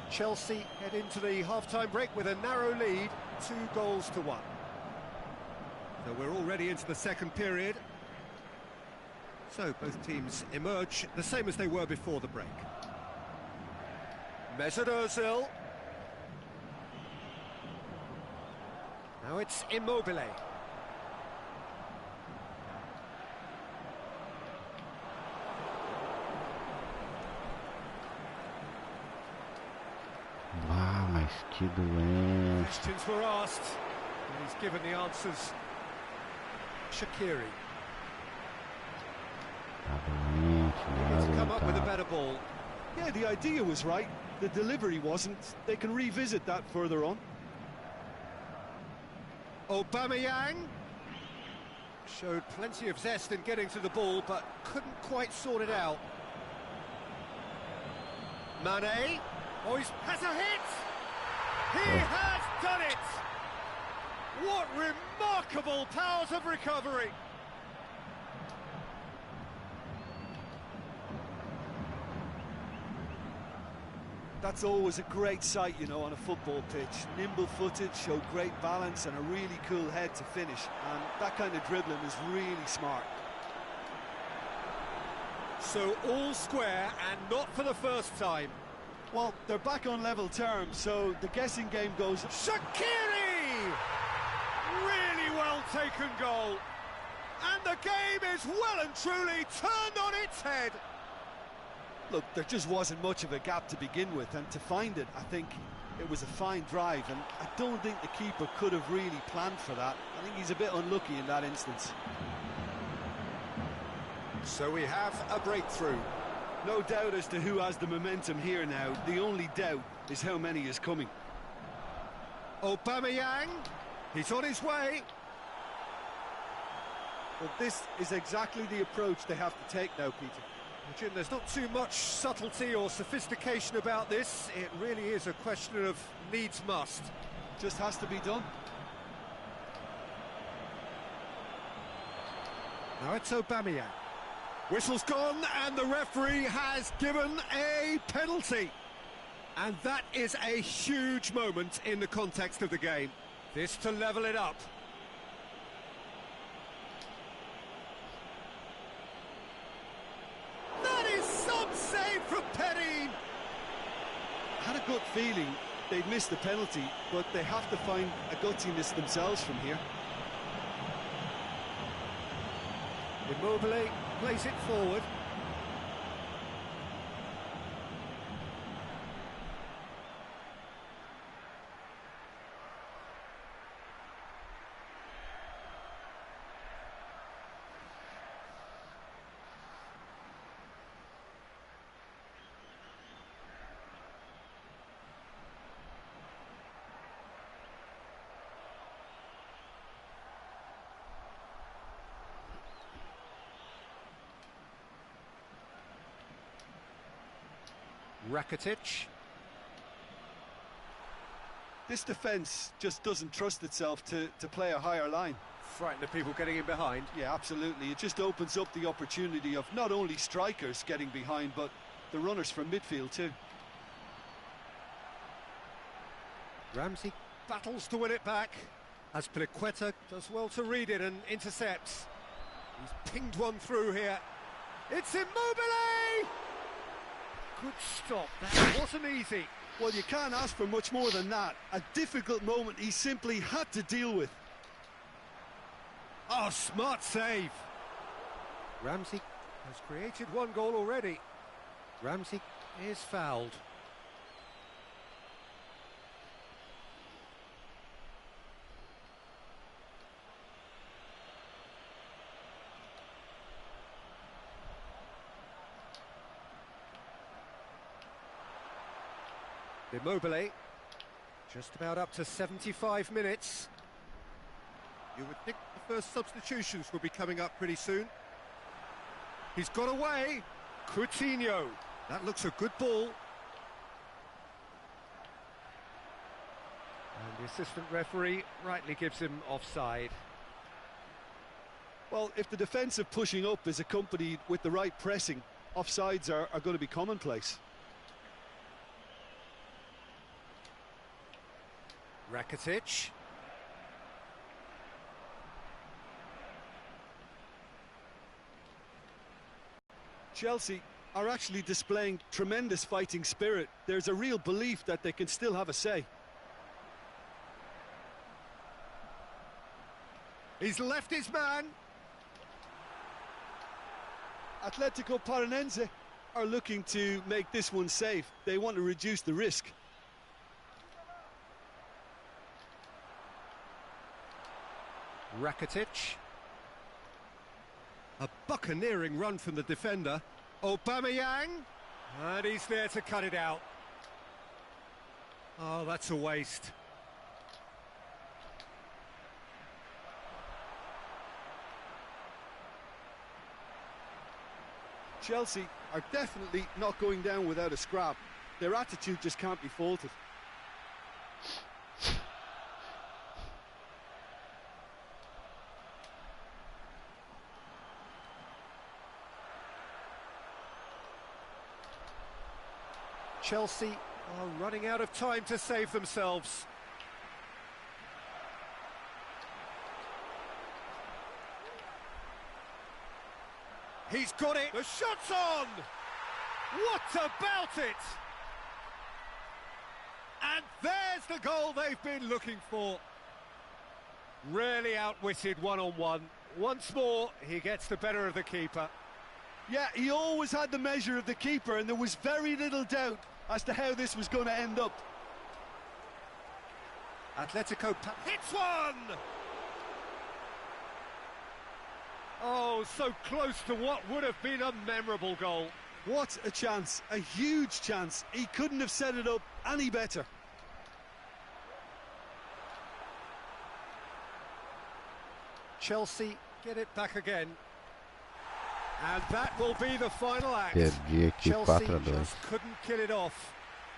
Chelsea head into the half-time break with a narrow lead, 2-1. So we're already into the second period. So both teams emerge the same as they were before the break. Mesut Ozil. Now it's Immobile. Ah, mas que doente. Questions were asked, and he's given the answers. Shaqiri. Needs to come up with a better ball. Yeah, the idea was right. The delivery wasn't. They can revisit that further on. Aubameyang showed plenty of zest in getting to the ball, but couldn't quite sort it out. Mane, oh, he has a hit! He has done it! What remarkable powers of recovery! That's always a great sight, you know, on a football pitch. Nimble-footed, showed great balance and a really cool head to finish. And that kind of dribbling is really smart. So all square, and not for the first time. Well, they're back on level terms, so the guessing game goes... Shaqiri! Really well taken goal. And the game is well and truly turned on its head. Look, there just wasn't much of a gap to begin with, and to find it, I think it was a fine drive, and I don't think the keeper could have really planned for that. I think he's a bit unlucky in that instance. So we have a breakthrough. No doubt as to who has the momentum here now. The only doubt is how many is coming. Aubameyang, he's on his way. Well, this is exactly the approach they have to take now, Peter. Jim, there's not too much subtlety or sophistication about this. It really is a question of needs must. Just has to be done. Now it's Aubameyang. Whistle's gone and the referee has given a penalty. And that is a huge moment in the context of the game. This to level it up. I had a gut feeling they'd miss the penalty, but they have to find a gutsiness themselves from here. Immobile plays it forward. Rakitic. This defence just doesn't trust itself to play a higher line. Frighten the people getting in behind. Yeah, absolutely. It just opens up the opportunity of not only strikers getting behind, but the runners from midfield too. Ramsey battles to win it back. Azpilicueta does well to read it and intercepts. He's pinged one through here. It's Immobile! Good stop, that wasn't easy. Well, you can't ask for much more than that. A difficult moment he simply had to deal with. Oh, smart save. Ramsey has created one goal already. Ramsey is fouled. Immobile, just about up to 75 minutes. You would think the first substitutions will be coming up pretty soon. He's got away. Coutinho. That looks a good ball. And the assistant referee rightly gives him offside. Well, if the defensive pushing up is accompanied with the right pressing, offsides are going to be commonplace. Rakitic. Chelsea are actually displaying tremendous fighting spirit. There's a real belief that they can still have a say. He's left his man. Atletico Paranense are looking to make this one safe. They want to reduce the risk. Rakitic. A buccaneering run from the defender. Aubameyang. And he's there to cut it out. Oh, that's a waste. Chelsea are definitely not going down without a scrap. Their attitude just can't be faulted. Chelsea are running out of time to save themselves. He's got it. The shot's on. What about it? And there's the goal they've been looking for. Really outwitted one-on-one. Once more, he gets the better of the keeper. Yeah, he always had the measure of the keeper, and there was very little doubt as to how this was going to end up. Atletico hits one! Oh, so close to what would have been a memorable goal. What a chance, a huge chance. He couldn't have set it up any better. Chelsea get it back again. And that will be the final act. Perdi aqui Chelsea 4-2. just couldn't kill it off.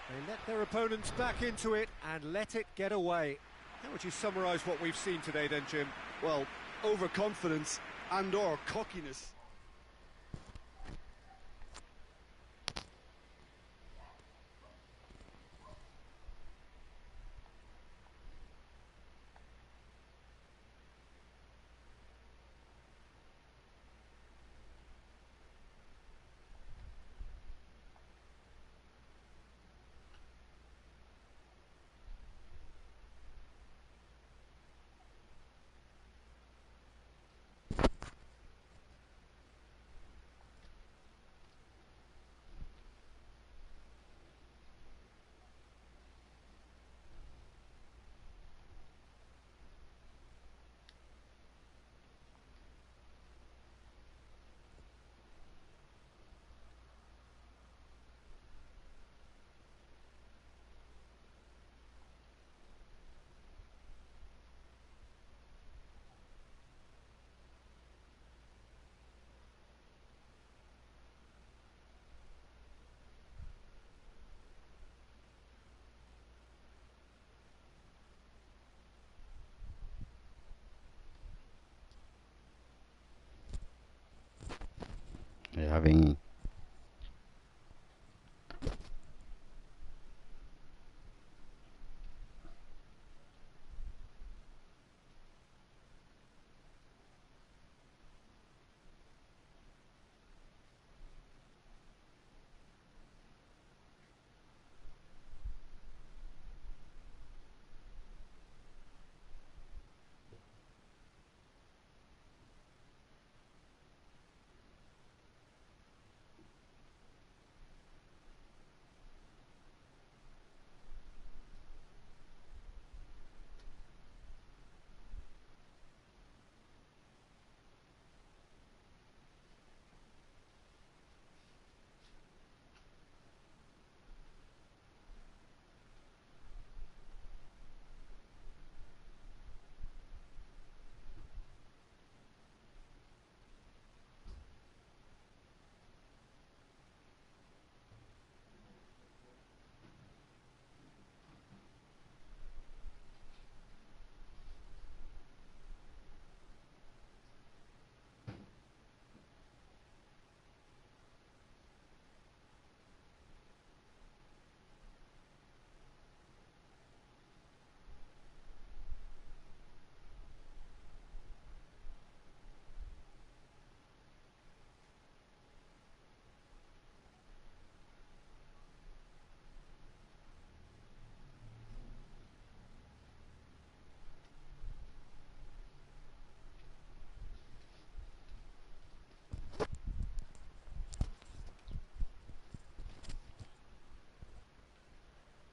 They let their opponents back into it and let it get away. How would you summarise what we've seen today then, Jim? Well, overconfidence and or cockiness. Já vem.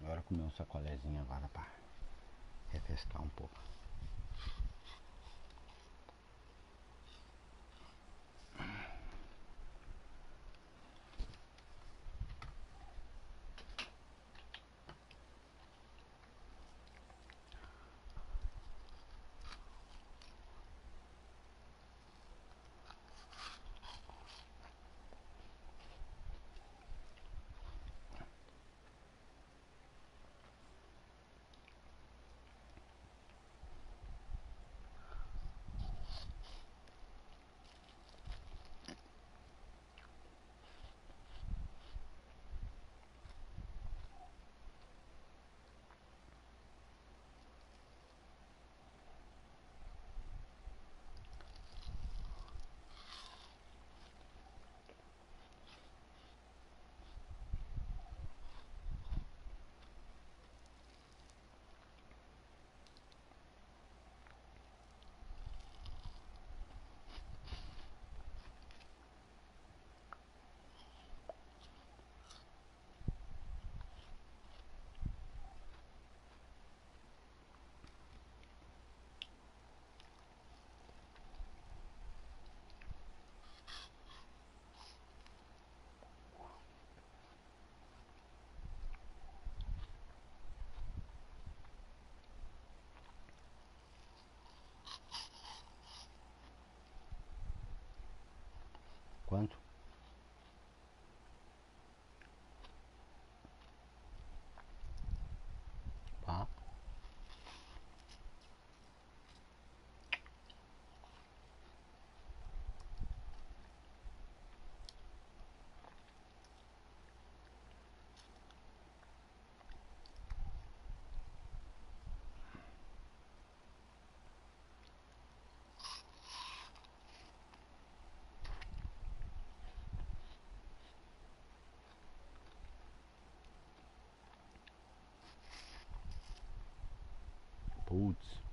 Agora comer um sacolézinho agora para refrescar um pouco. Quanto? Tá. Putz.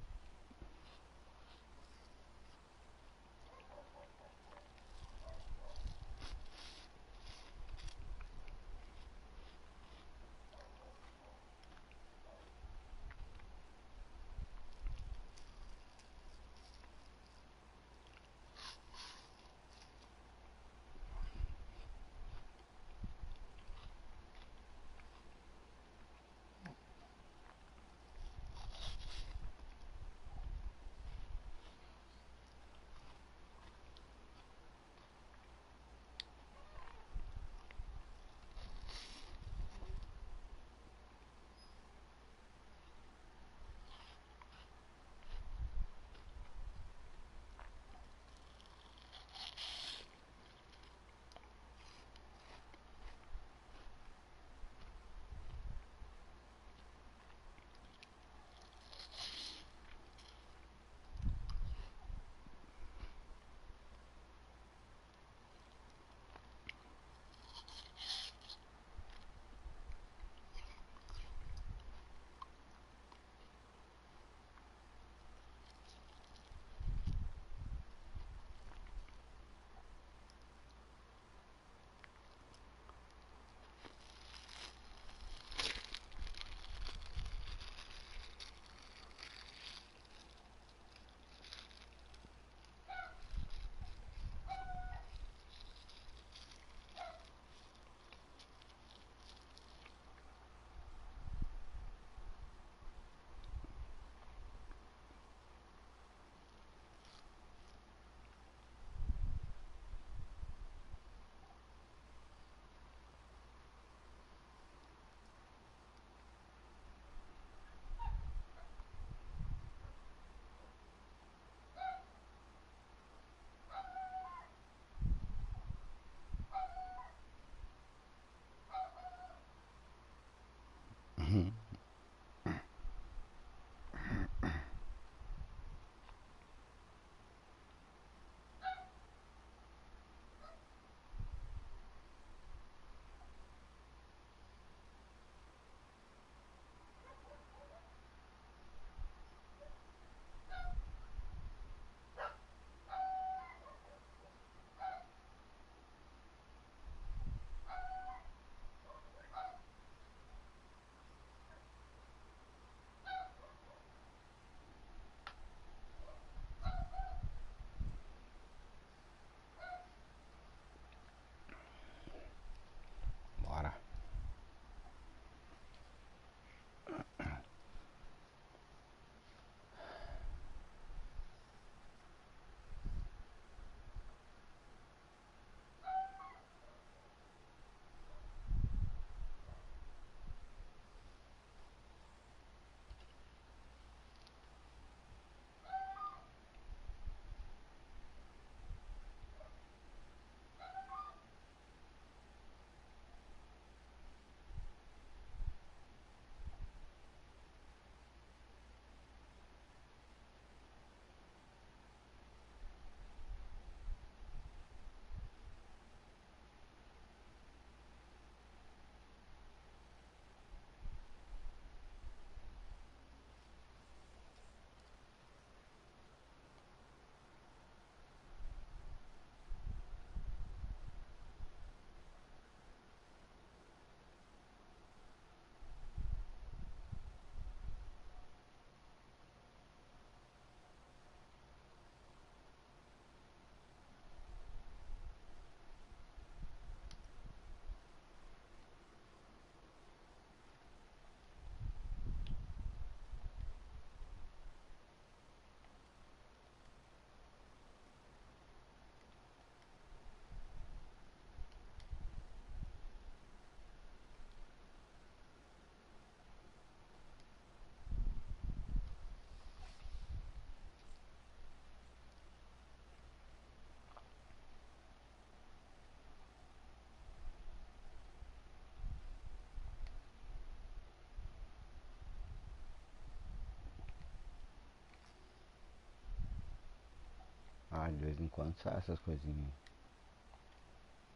de vez em quando sai essas coisinhas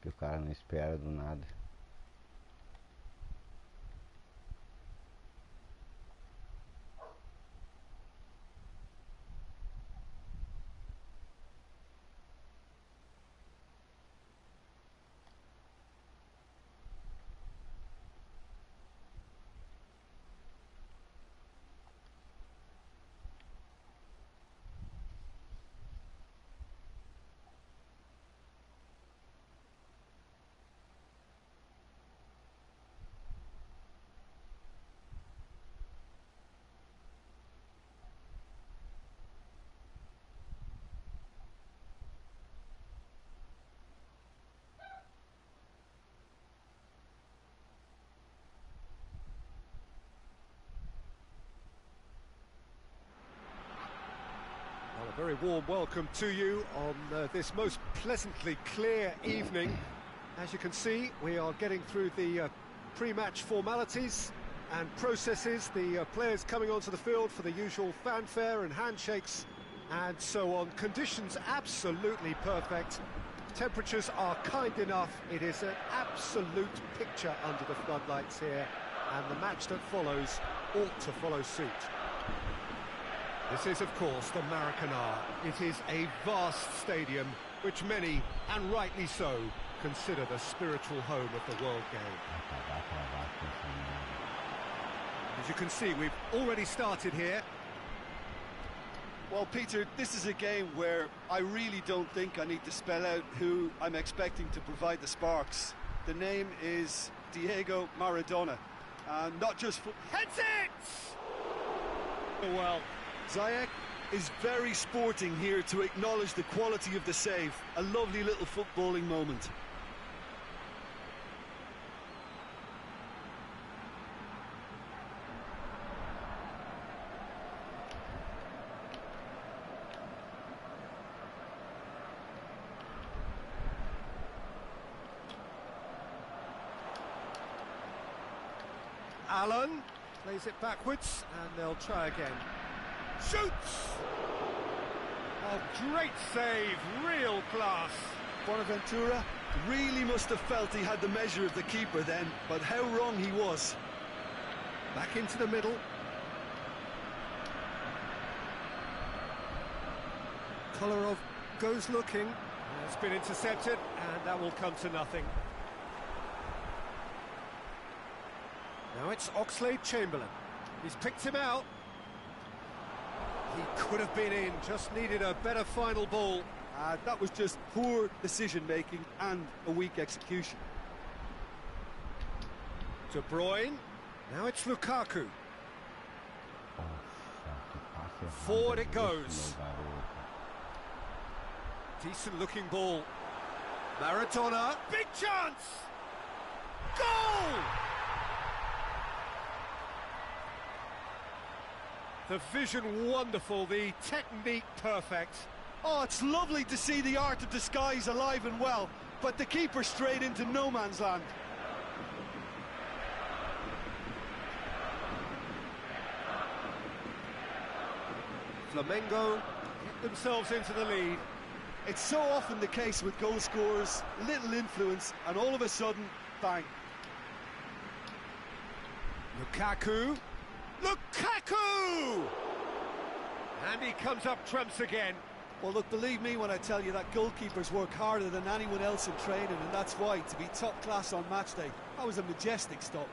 que o cara não espera do nada. Well, a very warm welcome to you on this most pleasantly clear evening. As you can see, we are getting through the pre-match formalities and processes, the players coming onto the field for the usual fanfare and handshakes and so on. Conditions absolutely perfect. Temperatures are kind enough. It is an absolute picture under the floodlights here, and the match that follows ought to follow suit. This is, of course, the Maracanã. It is a vast stadium, which many, and rightly so, consider the spiritual home of the world game. As you can see, we've already started here. Well, Peter, this is a game where I really don't think I need to spell out who I'm expecting to provide the sparks. The name is Diego Maradona, and not just for... Heads it! Oh, well, Ziyech is very sporting here to acknowledge the quality of the save. A lovely little footballing moment. Allen plays it backwards, and they'll try again. Shoots! Oh, great save, real class. Bonaventura really must have felt he had the measure of the keeper then, but how wrong he was. Back into the middle. Kolarov goes looking. It's been intercepted, and that will come to nothing. Now it's Oxlade-Chamberlain. He's picked him out. He could have been in, just needed a better final ball. That was just poor decision-making and a weak execution. De Bruyne. Now it's Lukaku. Forward it goes. Decent-looking ball. Maradona. Big chance! Goal! The vision wonderful, the technique perfect. Oh, it's lovely to see the art of disguise alive and well, but the keeper straight into no man's land. Flamengo get themselves into the lead. It's so often the case with goal scorers, little influence, and all of a sudden, bang. Lukaku. Lukaku! And he comes up trumps again. Well, look, believe me when I tell you that goalkeepers work harder than anyone else in training, and that's why, to be top class on match day, that was a majestic stop.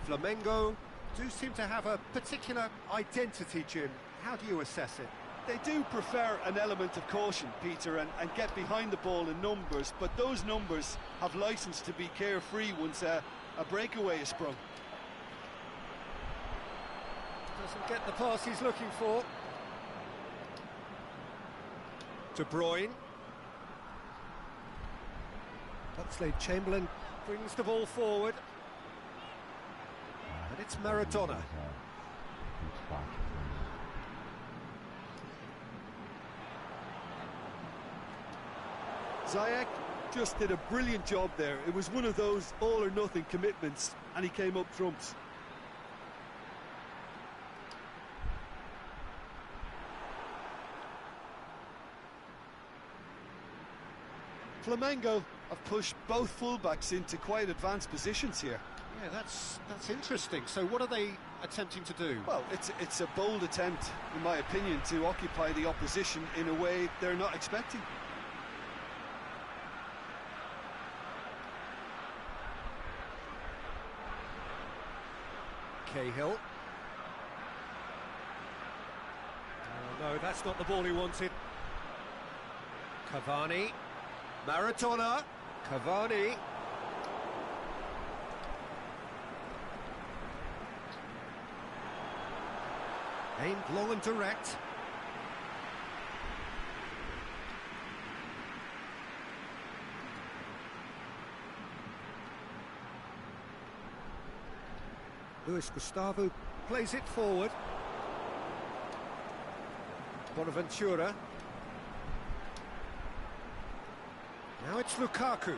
Flamengo do seem to have a particular identity, Jim. How do you assess it? They do prefer an element of caution, Peter, and get behind the ball in numbers, but those numbers have licence to be carefree once a breakaway is sprung. Doesn't get the pass he's looking for. De Bruyne. Oxlade-Chamberlain brings the ball forward. And it's Maradona. Ziyech just did a brilliant job there. It was one of those all-or-nothing commitments, and he came up trumps. Flamengo have pushed both fullbacks into quite advanced positions here. Yeah, that's interesting. So what are they attempting to do? Well, it's a bold attempt, in my opinion, to occupy the opposition in a way they're not expecting. Cahill. Oh, no, that's not the ball he wanted. Cavani. Maradona. Cavani. Aimed long and direct. Luis Gustavo plays it forward. Bonaventura. Now it's Lukaku.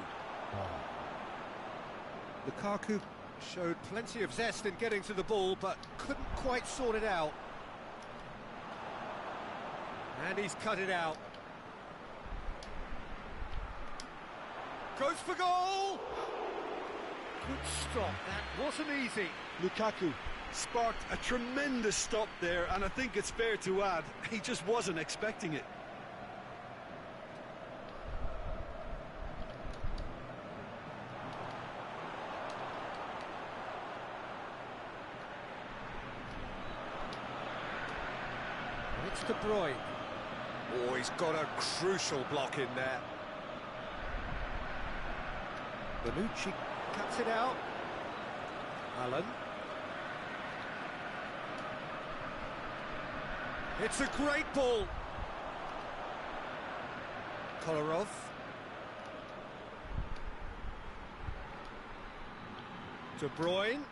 Lukaku showed plenty of zest in getting to the ball, but couldn't quite sort it out. And he's cut it out. Goes for goal! Good stop, that wasn't easy. Lukaku sparked a tremendous stop there, and I think it's fair to add, he just wasn't expecting it. It's De Bruyne. Oh, he's got a crucial block in there. Bonucci cuts it out. Allen. It's a great ball. Kolarov. De Bruyne.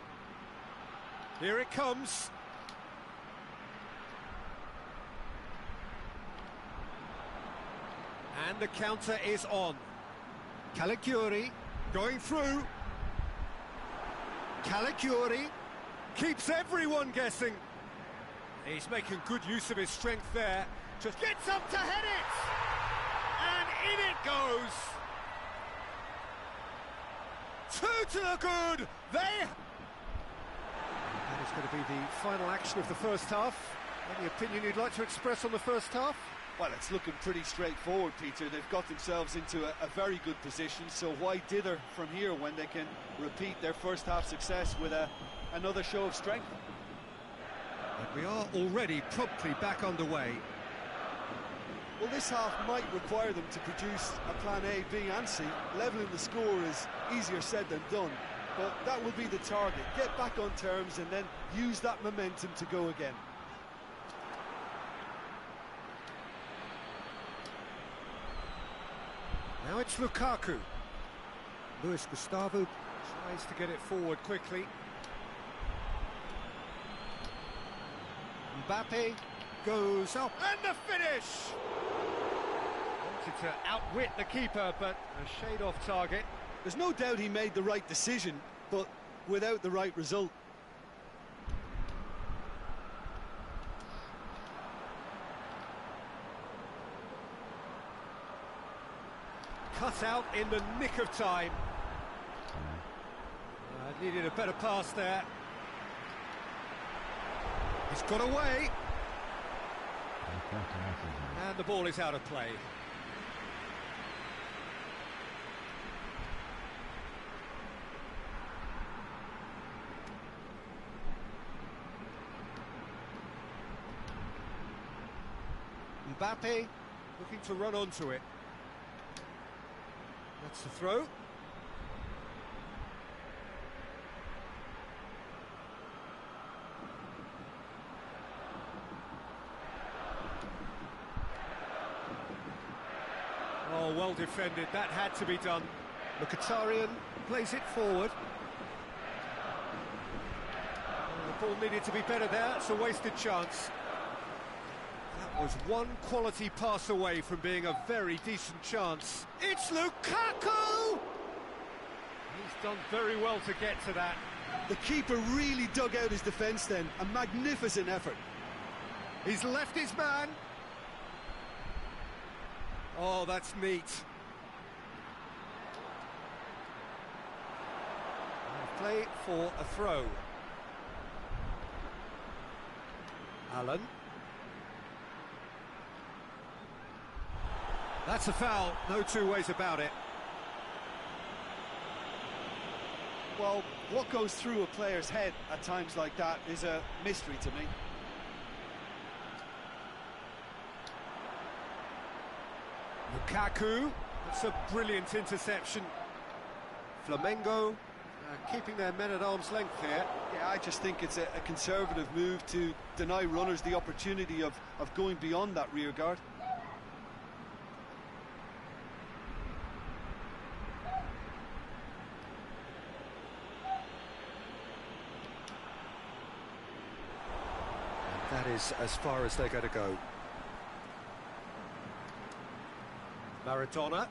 Here it comes. And the counter is on. Caligiuri going through. Caligiuri keeps everyone guessing. He's making good use of his strength there. Just gets up to head it! And in it goes! Two to the good! That is going to be the final action of the first half. Any opinion you'd like to express on the first half? Well, it's looking pretty straightforward, Peter. They've got themselves into a very good position, so why dither from here when they can repeat their first half success with another show of strength? And we are already promptly back underway. Well, this half might require them to produce a plan A, B and C. Levelling the score is easier said than done, but that will be the target. Get back on terms and then use that momentum to go again. Now it's Lukaku. Luis Gustavo tries to get it forward quickly. Mbappe goes up, and the finish! Wanted to outwit the keeper, but a shade off target. There's no doubt he made the right decision, but without the right result. Cut out in the nick of time. Needed a better pass there. He's got away. And the ball is out of play. Mbappe looking to run onto it. That's the throw. Oh, well defended. That had to be done. Mkhitaryan plays it forward. The ball needed to be better there. It's a wasted chance. That was one quality pass away from being a very decent chance. It's Lukaku! He's done very well to get to that. The keeper really dug out his defence then. A magnificent effort. He's left his man. Oh, that's neat. play for a throw. Allen. That's a foul, no two ways about it. Well, what goes through a player's head at times like that is a mystery to me. Lukaku, that's a brilliant interception. Flamengo keeping their men at arm's length here. Yeah, I just think it's a conservative move to deny runners the opportunity of going beyond that rear guard. That is as far as they're going to go. Maradona.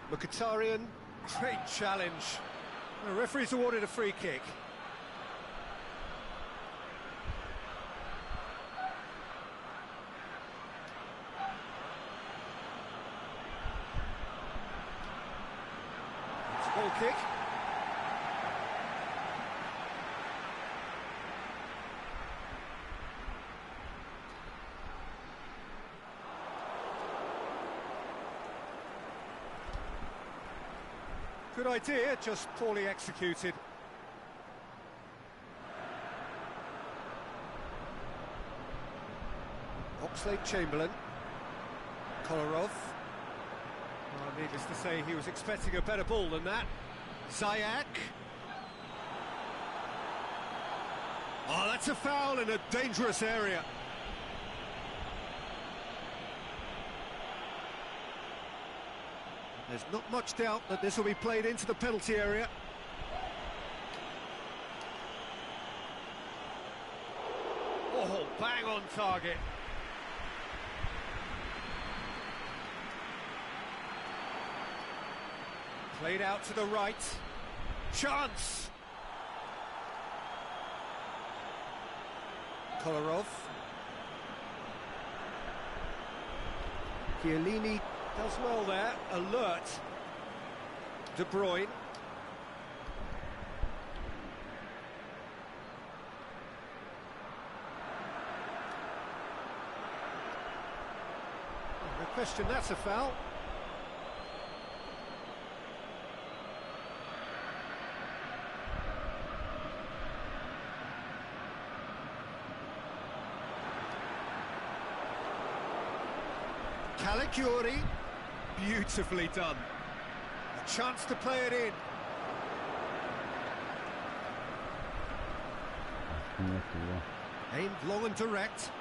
Mkhitaryan. Great challenge. The referee's awarded a free kick. It's a goal kick. Good idea, just poorly executed. Oxlade-Chamberlain. Kolarov. Well, needless to say, he was expecting a better ball than that. Ziyech. Oh, that's a foul in a dangerous area. There's not much doubt that this will be played into the penalty area. Oh, bang on target. Played out to the right. Chance! Kolarov. Chiellini does well there, alert. De Bruyne. No question, that's a foul. Caligiuri. Beautifully done. A chance to play it in. Aimed long and direct.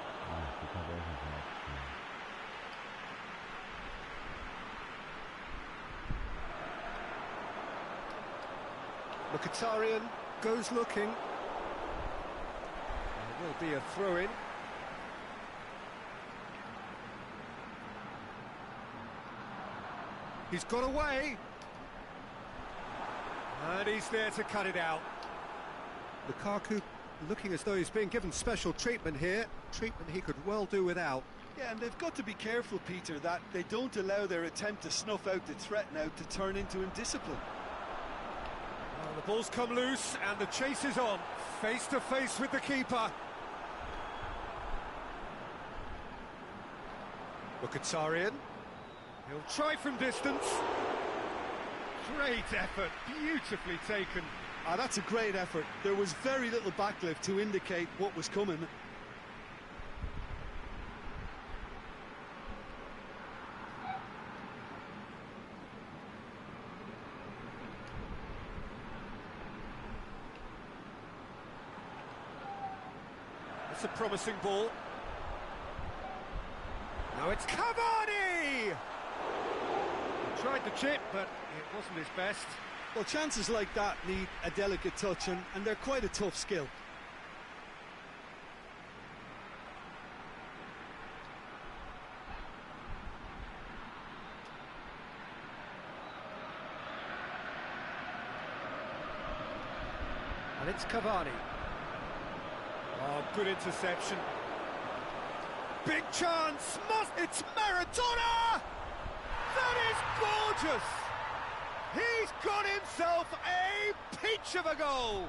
Mkhitaryan goes looking. There will be a throw-in. He's got away. And he's there to cut it out. Lukaku looking as though he's being given special treatment here. Treatment he could well do without. Yeah, and they've got to be careful, Peter, that they don't allow their attempt to snuff out the threat now to turn into indiscipline. Well, the ball's come loose and the chase is on. Face to face with the keeper. Mkhitaryan. He'll try from distance. Great effort, beautifully taken. That's a great effort. There was very little backlift to indicate what was coming. It's a promising ball. Now it's Cavani! He tried the chip, but it wasn't his best. Well, chances like that need a delicate touch, and they're quite a tough skill. And it's Cavani. Oh, good interception. Big chance! It's Maradona! That is gorgeous! He's got himself a peach of a goal!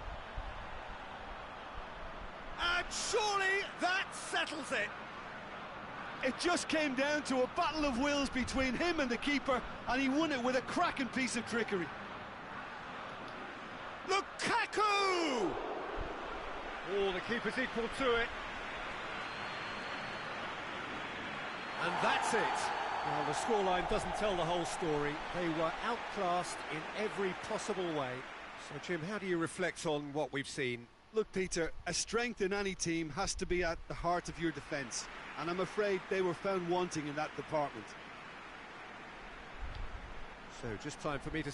And surely that settles it! It just came down to a battle of wills between him and the keeper, and he won it with a cracking piece of trickery. Lukaku! Oh, the keeper's equal to it. And that's it. Well, the scoreline doesn't tell the whole story. They were outclassed in every possible way. So, Jim, how do you reflect on what we've seen? Look, Peter, a strength in any team has to be at the heart of your defence, and I'm afraid they were found wanting in that department. So, just time for me to...